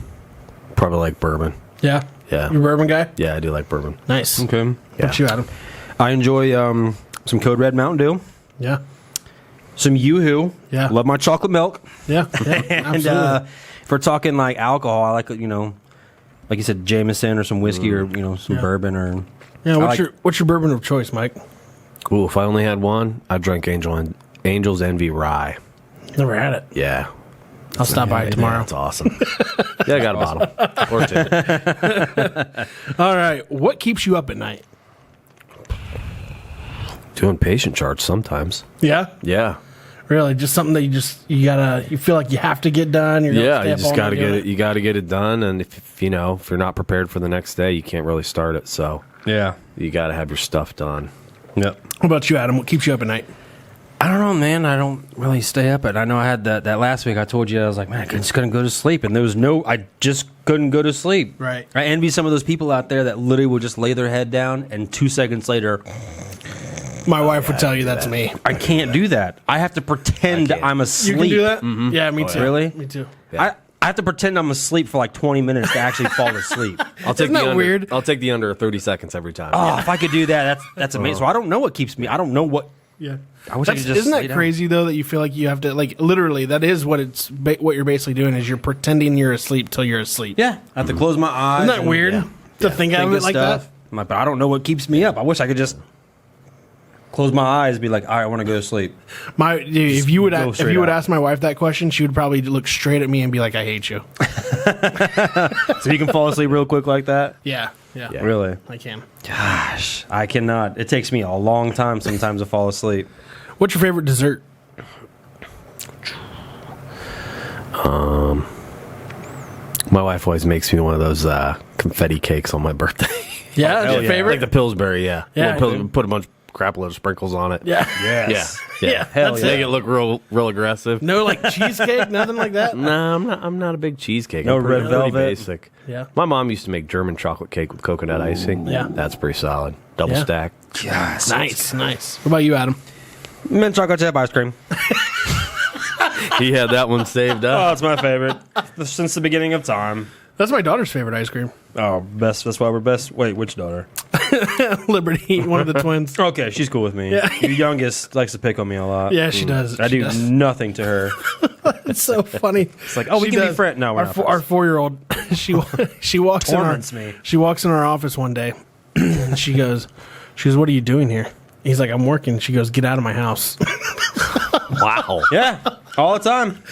probably like bourbon. Yeah. Yeah. You a bourbon guy? Yeah, I do like bourbon. Nice. Okay. What about you, Adam? I enjoy some Code Red Mountain Dew, Yeah. some Yoo-Hoo. Yeah. Love my chocolate milk. Yeah. Yeah. And Absolutely. if we're talking like alcohol, I like, like you said, Jameson or some whiskey or, some bourbon or... Yeah. I What's your bourbon of choice, Mike? Ooh, if I only had one, I'd drink Angel's Envy Rye. Never had it. Yeah. I'll stop by tomorrow. That's awesome. Yeah, I got a bottle. Or two. All right. What keeps you up at night? Doing patient charts sometimes. Yeah. Yeah. Really, just something that you feel like you have to get done. You're Yeah, you just got to get it. You got to get it done, and if you're not prepared for the next day, you can't really start it. So Yeah. you got to have your stuff done. Yep. What about you, Adam? What keeps you up at night? I don't know, man. I don't really stay up. I know I had that last week. I told you, I was like, man, I just couldn't go to sleep. And I just couldn't go to sleep. Right. I envy some of those people out there that literally will just lay their head down and 2 seconds later, My wife would tell you that's me. I can't do that. I have to pretend I'm You asleep. can do that? Yeah, me too. Really? Me too. Yeah. I have to pretend I'm asleep for like 20 minutes to actually fall asleep. I'll take Isn't that the under, weird? I'll take the under 30 seconds every time. Oh, if I could do that, that's amazing. So I don't know what keeps me. I don't know what. Yeah. I wish I could just. Isn't lay that down. crazy though that you feel like you have to literally that is what what you're basically doing is you're pretending you're asleep till you're asleep. Yeah, I have to close my eyes. Isn't that and weird to think of it like stuff. I'm like, but I don't know what keeps me up. I wish I could just close my eyes and be like, all right, I want to go to sleep. that? If you would go straight out. ask my wife that question, she would probably look straight at me and be like, "I hate you." So you can fall asleep real quick like that? Yeah. Yeah. Really? I can. Gosh, I cannot. It takes me a long time sometimes to fall asleep. What's your favorite dessert? My wife always makes me one of those confetti cakes on my birthday. Yeah, that's your favorite. Like the Pillsbury, yeah. Yeah, Put a bunch crap load of sprinkles on it. Yeah. Yes. Yeah. Hell that's yeah. Make it look real aggressive. No, like cheesecake, nothing like that. No, I'm not a big cheesecake. No I'm pretty, red pretty velvet? basic. Yeah. My mom used to make German chocolate cake with coconut icing. Yeah. That's pretty solid. Double Yeah. stack. Yes. Nice. What about you, Adam? Mint chocolate chip ice cream. He had that one saved Oh, up. it's my favorite since the beginning of time. That's my daughter's favorite ice cream. Oh, best. That's why we're best. Wait, which daughter? Liberty, one of the twins. Okay, she's cool with me. Yeah. The youngest likes to pick on me a lot. Yeah, she does. I She do does. nothing to her. It's so funny. It's like, oh, we She can be does. friends. No, we're not Our friends. 4-year-old, she walks Torments in our me. she walks in our office one day, and she goes, "What are you doing here?" He's like, "I'm working." She goes, "Get out of my house." Wow. Yeah, all the time.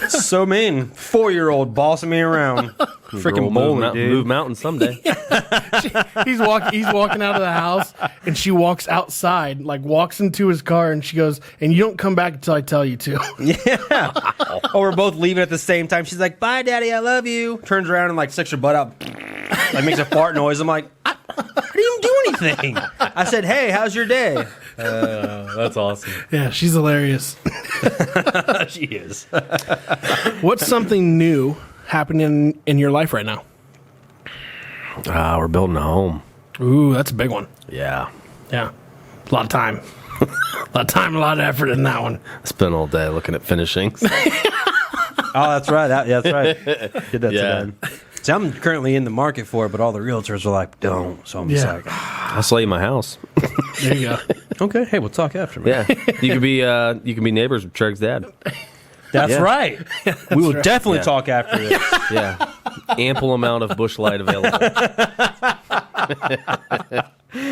So mean. 4-year-old bossing me around. Freaking bowling, dude. Move mountains someday. He's walking out of the house, and she walks outside, like walks into his car, and she goes, "And you don't come back until I tell you to." Yeah. Oh, we're both leaving at the same time. She's like, "Bye, Daddy, I love you." Turns around and like sticks her butt out. Like makes a fart noise. I'm like, I didn't do anything. I said, "Hey, how's your day?" That's awesome. Yeah, she's hilarious. She is. What's something new happening in your life right now? We're building a home. Ooh, that's a big one. Yeah. Yeah, a lot of time, a lot of effort in that one. Spent all day looking at finishings. Oh, that's right. That's right. Did that Yeah. today. See, I'm currently in the market for it, but all the realtors are like, "Don't." So I'm just Yeah. like, I'll sell you my house. There you go. "Okay, hey, we'll talk after." Man. Yeah. You could be neighbors with Treg's dad. That's Yeah. right. We will definitely Yeah. talk after this. Yeah. Ample amount of bush light available.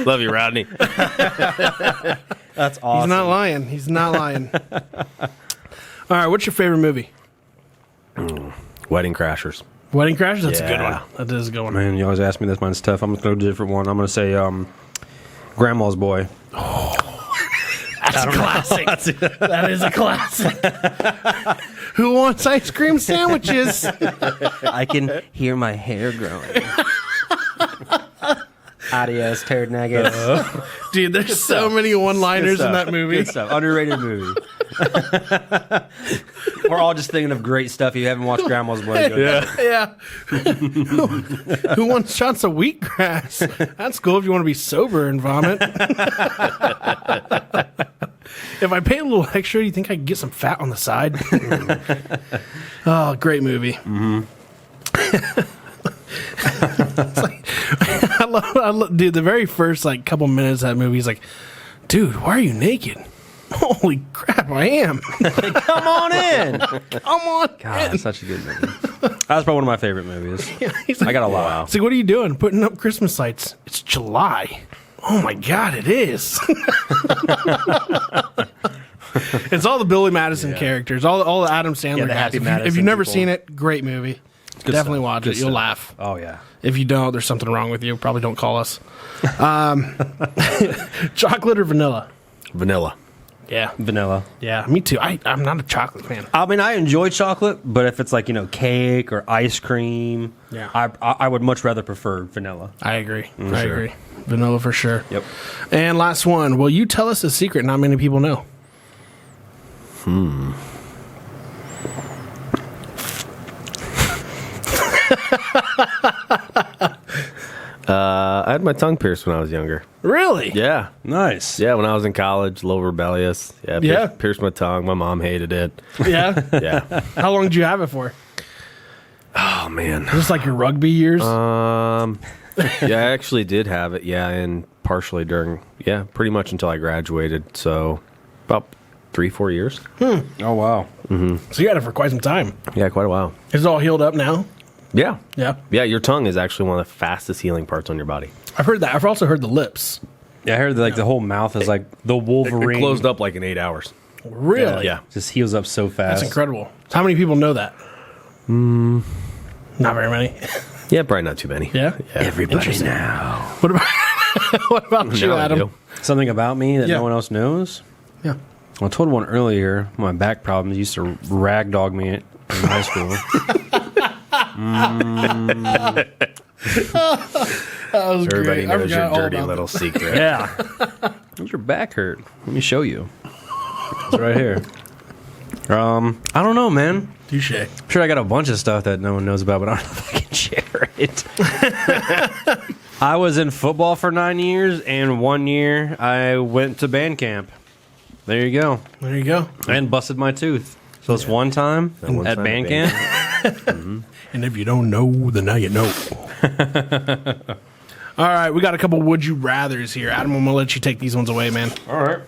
Love you, Rodney. That's awesome. He's not lying. All right, what's your favorite movie? Wedding Crashers. Wedding Crashers? That's a good Yeah. one. That is a good one. Man, you always ask me this. Mine's tough. I'm going to throw a different one. I'm going to say Grandma's Boy. That's a classic. That is a classic. Who wants ice cream sandwiches? I can hear my hair growing. Adios, turd nuggets. Dude, there's so many one-liners in that movie. Good stuff. Underrated movie. We're all just thinking of great stuff. If you haven't watched Grandma's Boy, go Yeah. Who wants shots of wheatgrass? That's cool if you want to be sober and vomit. If I pay a little extra, do you think I could get some fat on the side? Oh, great movie. Mm-hmm. It's like, I love, dude, the very first like couple minutes of that movie, he's like, dude, why are you naked? Holy crap, I am. Come on in. Come on God, in. that's such a good movie. That's probably one of my favorite movies. Yeah, he's like, I got a lot. He's like, what are you doing? Putting up Christmas lights. It's July. Oh my God, it is. It's all the Billy Madison characters, all the Adam Sandler the guys. Happy If Madison you've never people. seen it, great movie. Good Definitely stuff. watch Good it. You'll stuff. laugh. Oh, yeah. If you don't, there's something wrong with you. Probably don't call us. Chocolate or vanilla? Vanilla. Yeah. Vanilla. Yeah, me too. I'm not a chocolate fan. I mean, I enjoy chocolate, but if it's like, cake or ice cream, Yeah. I would much rather prefer vanilla. I agree. I sure. agree. Vanilla for sure. Yep. And last one. Will you tell us a secret not many people know? I had my tongue pierced when I was younger. Really? Yeah. Nice. Yeah, when I was in college, a little rebellious. Yeah, Yeah? pierced my tongue. My mom hated it. Yeah? Yeah. How long did you have it for? Oh, man. Just like your rugby years? Yeah, I actually did have it. Yeah, and partially during, pretty much until I graduated. So about 3-4 years. Oh, wow. So you had it for quite some time. Yeah, quite a while. Is it all healed up now? Yeah. Yeah. Yeah, your tongue is actually one of the fastest healing parts on your body. I've heard that. I've also heard the lips. Yeah, I heard that, the whole mouth is like the Wolverine. It closed up like in 8 hours. Really? Yeah. Just heals up so fast. That's incredible. How many people know that? Not very many. Yeah, probably not too many. Yeah? Everybody now. What about what about you, Now I Adam? do. Something about me that Yeah. no one else knows? Yeah. Well, I told one earlier, my back problems used to ragdog me in high school. That was Everybody great. I knows forgot your all dirty about little secret. Yeah. Does your back hurt? Let me show you. It's right here. I don't know, man. that. Touche. I'm sure I got a bunch of stuff that no one knows about, but I don't know if I can share it. I was in football for 9 years, and 1 year I went to band camp. There you go. There you go. And busted my tooth. So it's one time one at time band at camp. And if you don't know, then now you know. All right, we got a couple would you rathers here. Adam, I'm gonna let you take these ones away, man. All right.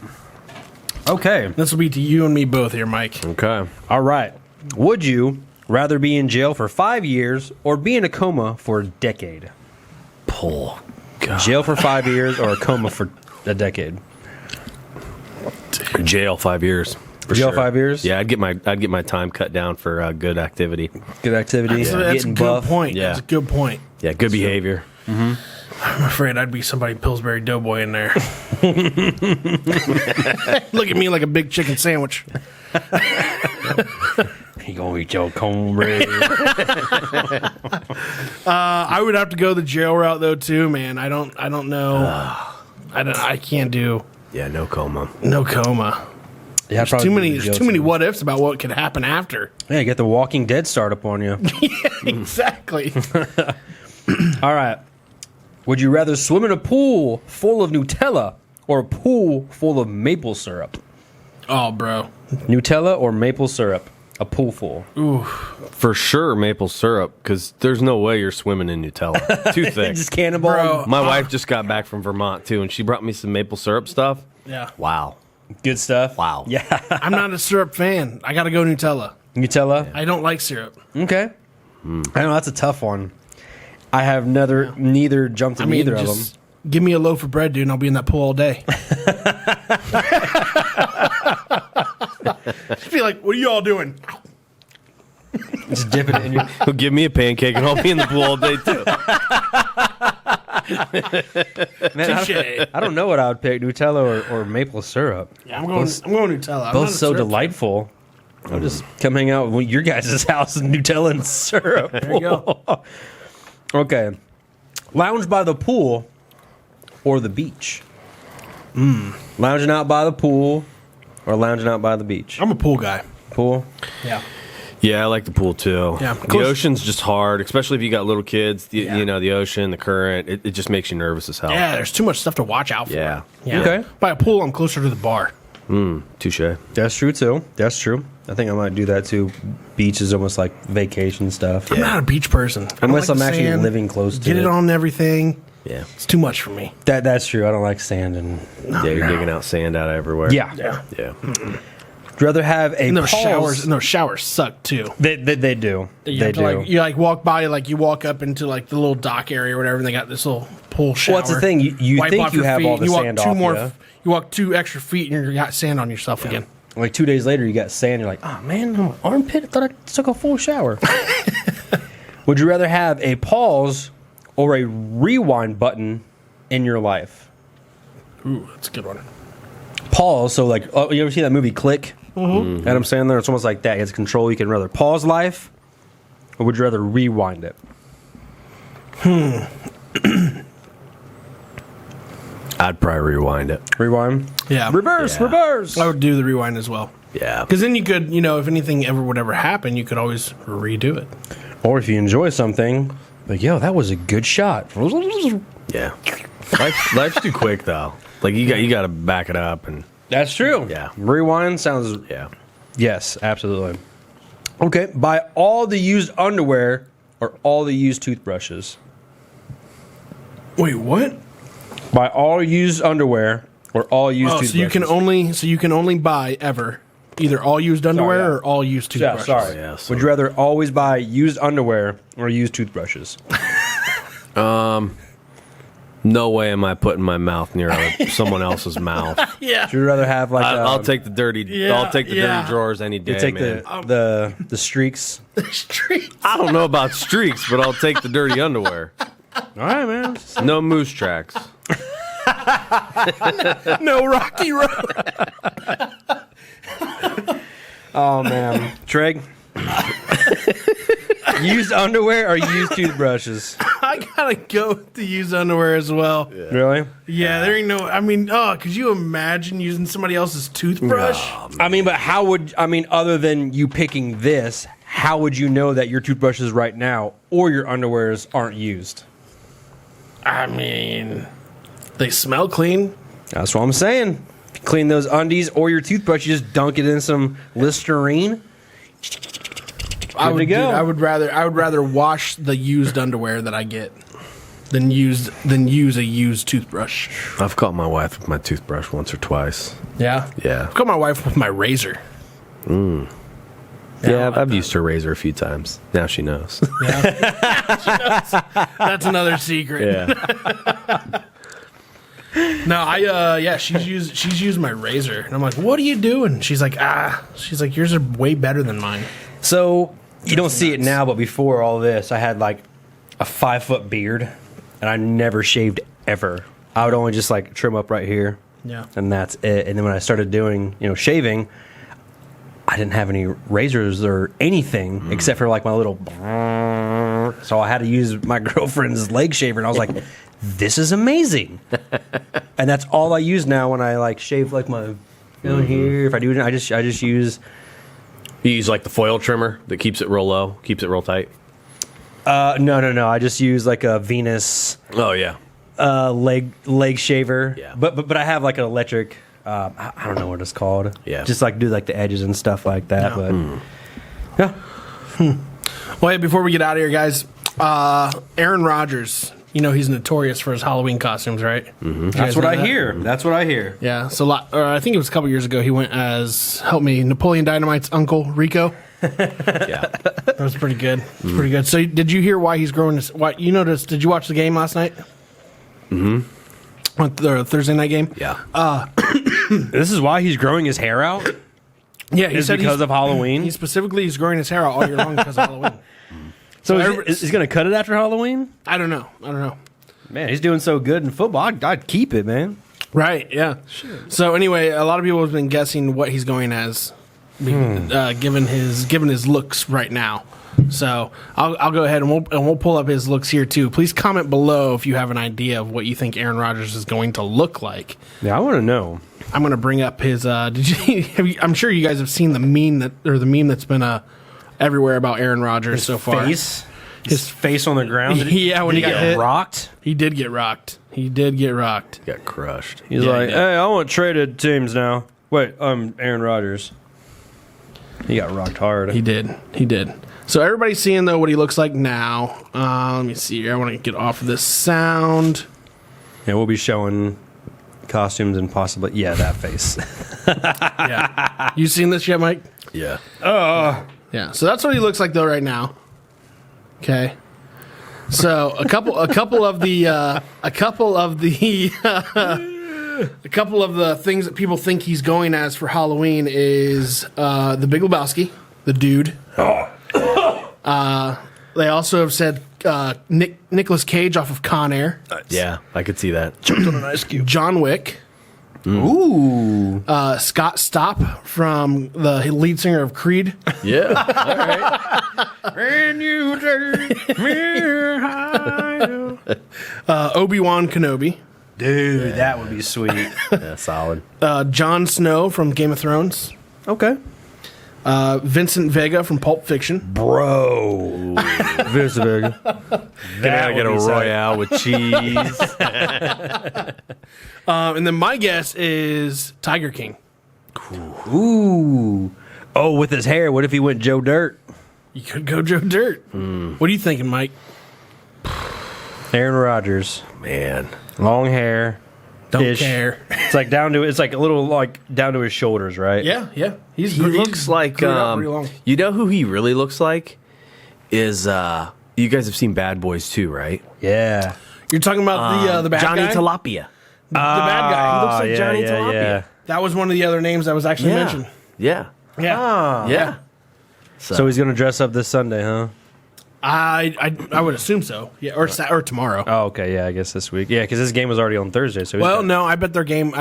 Okay. This will be to you and me both here, Mike. Okay. All right. Would you rather be in jail for 5 years or be in a coma for a decade? Pull. God. Jail for 5 years or a coma for a decade? Jail 5 years. For Jail sure. 5 years? Yeah, I'd get my time cut down for good activity. Good activity. So that's a Getting good buff. point. Yeah. That's a good point. Yeah, good behavior. I'm afraid I'd be somebody Pillsbury Doughboy in there. Look at me like a big chicken sandwich. You gonna eat your cornbread? I would have to go the jail route though too, man. I don't know. I can't do Yeah, no coma. no coma. Yeah, There's too many what ifs about what could happen after. Yeah, get the Walking Dead start up on you. Exactly. All right. Would you rather swim in a pool full of Nutella or a pool full of maple syrup? Oh, bro. Nutella or maple syrup? A pool full. For sure, maple syrup, because there's no way you're swimming in Nutella. Too thick. Just cannonball. Bro. My wife just got back from Vermont, too, and she brought me some maple syrup stuff. Yeah. Wow. Good stuff. Wow. Yeah. I'm not a syrup fan. I got to go Nutella. Nutella? I don't like syrup. Okay. I know that's a tough one. I have neither jumped in either of them. just give me a loaf of bread, dude, and I'll be in that pool all day. Just be like, what are you all doing? Just dip it in your. Give me a pancake, and I'll be in the pool all day, too. Man, Touche. I don't know what I would pick, Nutella or maple syrup. Yeah, I'm going Nutella. I'm Both not a so syrup delightful. I'll just come hang out with your guys' house and Nutella and syrup. There you go. Okay. Lounge by the pool or the beach? Lounging out by the pool or lounging out by the beach? I'm a pool guy. Pool? Yeah. Yeah, I like the pool, too. Yeah, The close- ocean's just hard, especially if you got little kids. Yeah. You know, the ocean, the current, it just makes you nervous as hell. Yeah, there's too much stuff to watch out for. Yeah. Yeah. Okay. By a pool, I'm closer to the bar. Touche. That's true too. That's true. I think I might do that too. Beach is almost like vacation stuff. I'm not a beach person. I don't Unless like I'm the actually sand. living close to Get it on everything. Yeah. It's too much for me. That's true. I don't like sand and You're digging out sand out everywhere. yeah. Yeah. Would you rather have a No pause? showers suck too. They do. You They have to do. like you like walk by, like you walk up into like the little dock area or whatever, and they got this little pool shower. Well, that's the thing. You Wipe think off you your have feet, all the you walk sand two off, more. yeah? You walk 2 extra feet and you got sand on yourself again. Like 2 days later, you got sand. You're like, oh man, my armpit. I thought I took a full shower. Would you rather have a pause or a rewind button in your life? Ooh, that's a good one. Pause. So like, you ever see that movie Click? Mm-hmm. Adam Sandler. It's almost like that. He has control. You can rather pause life, or would you rather rewind it? I'd probably rewind it. Rewind. Yeah. Reverse. Yeah. Reverse. I would do the rewind as well. Yeah. Because then you could, if anything ever would ever happen, you could always redo it. Or if you enjoy something, like, yo, that was a good shot. Yeah. Life's too quick though. Like you got to back it up and That's true. Yeah. Rewind sounds. yeah. Yes, absolutely. Okay. Buy all the used underwear or all the used toothbrushes. Wait, what? Buy all used underwear or all used Oh, toothbrushes. so you can only buy ever either all used underwear yeah. or all used Yeah, toothbrushes. sorry. Yeah, so- Would you rather always buy used underwear or used toothbrushes? No way am I putting my mouth near someone else's mouth. Yeah. Would you rather have like I'll take the dirty. Yeah, I'll take the yeah. dirty drawers any day, you take man. the streaks? Street. I don't know about streaks, but I'll take the dirty underwear. All right, man. No moose tracks. No Rocky Road. Oh man, Treg. Used underwear or used toothbrushes? I gotta go with the used underwear as well. Really? Yeah, there ain't no. I mean, could you imagine using somebody else's toothbrush? I mean, but how would other than you picking this, how would you know that your toothbrush is right now or your underwears aren't used? I mean, they smell clean. That's what I'm saying. If you clean those undies or your toothbrush, you just dunk it in some Listerine. I would to go. I would rather wash the used underwear that I get than use a used toothbrush. I've caught my wife with my toothbrush once or twice. Yeah. Yeah. I've got my wife with my razor. Yeah, I've used her razor a few times. Now she knows. That's another secret. Yeah. No, she's used my razor, and I'm like, what are you doing? She's like, yours are way better than mine. So you don't see it now, but before all this, I had like a 5-foot beard, and I never shaved ever. I would only just like trim up right here, Yeah. and that's it. And then when I started doing, shaving, I didn't have any razors or anything except for like my little. So I had to use my girlfriend's leg shaver, and I was like, "This is amazing." And that's all I use now when I like shave like my here. If I do it, I just use. You use like the foil trimmer that keeps it real low, keeps it real tight. No. I just use like a Venus Oh yeah. leg shaver. Yeah. But I have like an electric. I don't know what it's called. Yeah. Just like do like the edges and stuff like that. Yeah. But yeah. Well, hey, before we get out of here, guys, Aaron Rodgers, he's notorious for his Halloween costumes, right? Mm-hmm. That's what I hear. That's what I hear. Yeah, so I think it was a couple years ago, he went as, help me, Napoleon Dynamite's uncle, Rico. Yeah. That was pretty good. Pretty good. So did you hear why he's growing this? Why, did you watch the game last night? Mm-hmm. The Thursday night game? Yeah. This is why he's growing his hair out? Yeah, he Is said because of Halloween? he's growing his hair out all year long because of Halloween. So So is he going to cut it after Halloween? I don't know. Man, he's doing so good in football. I'd keep it, man. Right, yeah. So anyway, a lot of people have been guessing what he's going as, given his looks right now. So I'll go ahead and we'll pull up his looks here too. Please comment below if you have an idea of what you think Aaron Rodgers is going to look like. Yeah, I want to know. I'm going to bring up his. I'm sure you guys have seen the meme that's been everywhere about Aaron Rodgers so far. His face on the ground. Yeah, when he got hit. rocked. He did get rocked. Got crushed. He's Yeah, like, he did. hey, I want traded teams now. Wait, Aaron Rodgers. He got rocked hard. He did. So everybody's seeing, though, what he looks like now. Let me see here. I want to get off of this sound. Yeah, we'll be showing costumes and possibly, that face. Yeah. You seen this yet, Mike? Yeah. Yeah. So that's what he looks like, though, right now. Okay. So a couple of the things that people think he's going as for Halloween is the Big Lebowski, the dude. They also have said Nicolas Cage off of Con Air. Yeah, I could see that. Jumped on an ice cube. John Wick. Ooh. Scott Stapp from the lead singer of Creed. Yeah. All right. And you take me higher. Obi-Wan Kenobi. Dude, that would be sweet. Yeah, solid. Jon Snow from Game of Thrones. Okay. Vincent Vega from Pulp Fiction. Bro. Vincent Vega. Gonna get a Royale with cheese. And then my guess is Tiger King. Ooh. Oh, with his hair. What if he went Joe Dirt? You could go Joe Dirt. What are you thinking, Mike? Aaron Rodgers. Man. Long hair. Don't care. It's like down to it's like a little like down to his shoulders, right? Yeah. He looks like grew up pretty long. you know who he really looks like is you guys have seen Bad Boys 2, right? Yeah. You're talking about the bad Johnny guy? Tilapia. The bad guy. He looks like Johnny Tilapia. Yeah. That was one of the other names that was actually mentioned. Yeah. Yeah. Yeah. So he's gonna dress up this Sunday, huh? I would assume so. Yeah, or tomorrow. Oh, okay. Yeah, I guess this week. Yeah, because his game was already on Thursday. So Well, no, I bet their game.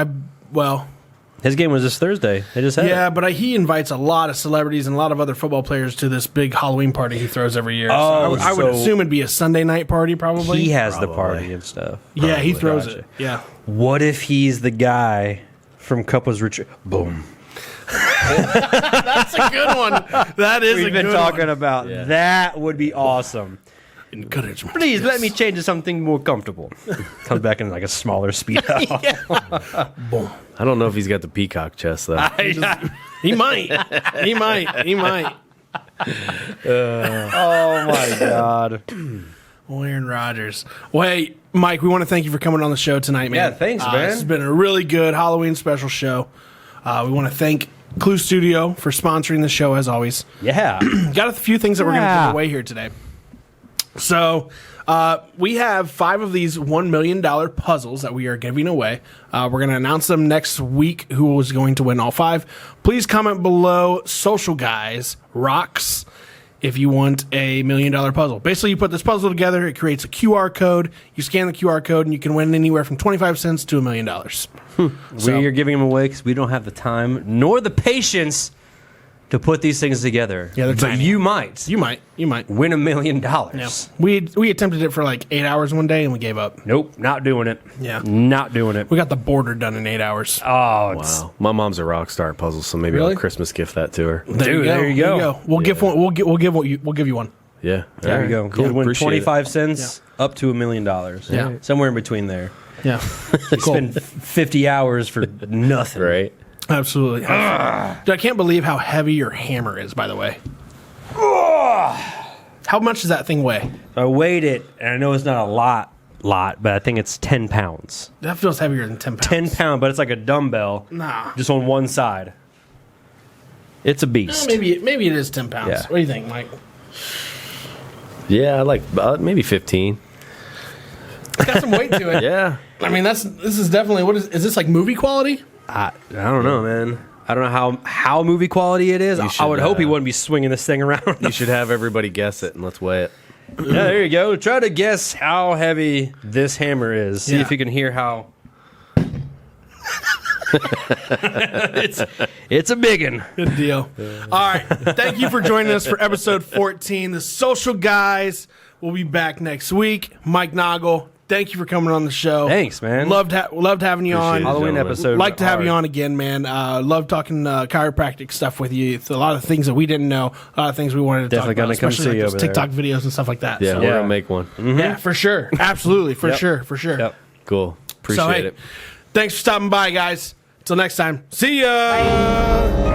his game was this Thursday. They just had Yeah, it. but he invites a lot of celebrities and a lot of other football players to this big Halloween party he throws every year. Oh, I would so assume it'd be a Sunday night party, probably. He has the Probably. party and stuff. Yeah, he throws Gotcha. it. Yeah. What if he's the guy from Couples Retreat? Boom. That's a good one. That is We've a been good talking one. about. Yeah. That would be awesome. Encouragement. Please let me change to something more comfortable. Comes back in like a smaller speedo. Boom. I don't know if he's got the peacock chest though. He might. He might. Oh my god. Well, Aaron Rodgers. Well, hey, Mike, we want to thank you for coming on the show tonight, man. Yeah, thanks, man. This has been a really good Halloween special show. We want to thank Clue Studio for sponsoring the show, as always. Yeah. Got a few things that we're going to give away here today. So, we have 5 of these $1 million puzzles that we are giving away. We're going to announce them next week, who is going to win all 5. Please comment below, Social Guys Rocks, if you want a $1 million puzzle. Basically, you put this puzzle together, it creates a QR code. You scan the QR code, and you can win anywhere from 25 cents to $1 million. We are giving them away because we don't have the time nor the patience to put these things together. Yeah, they're but tiny. you might You might. win $1 million. Yeah. We attempted it for like 8 hours one day, and we gave up. Nope, not doing it. Yeah. Not doing it. We got the border done in 8 hours. Oh, it's, Wow. My mom's a rock star at puzzles, so maybe Really? I'll Christmas gift that to her. there you go. We'll give one. We'll give you one. Yeah. There you go. Cool. You win Appreciate 25 cents up to $1 million. Yeah. Somewhere in between there. Yeah. You spend 50 hours for nothing. it. Right. Absolutely. Dude, I can't believe how heavy your hammer is, by the way. How much does that thing weigh? I weighed it, and I know it's not a lot, but I think it's 10 pounds. That feels heavier than 10 pounds. 10 pound, but it's like a dumbbell. Nah. Just on one side. It's a beast. Maybe it is 10 pounds. Yeah. What do you think, Mike? Yeah, I like maybe 15. It's got some weight to it. Yeah. I mean, this is definitely, is this like movie quality? I don't know, man. I don't know how movie quality it is. should, I would hope he wouldn't be swinging this thing around. You should have everybody guess it and let's weigh it. Yeah, there you go. Try to guess how heavy this hammer is. See Yeah. if you can hear how. it's a biggin. Good deal. All right. Thank you for joining us for episode 14. The Social Guys will be back next week. Mike Nagel, thank you for coming on the show. Thanks, man. Loved having you on. Appreciate it, Halloween gentlemen. episode. Like to have you hard. on again, man. Love talking chiropractic stuff with you. It's a lot of things that we didn't know. A lot of things we wanted to Definitely talk about. gonna come especially see you those over there. TikTok videos and stuff like that. Yeah, So, we're gonna make one. yeah, for sure. Absolutely. For Yep. sure. For sure. Yep. Cool. Appreciate So, hey, it. thanks for stopping by, guys. Till next time. See ya. Bye.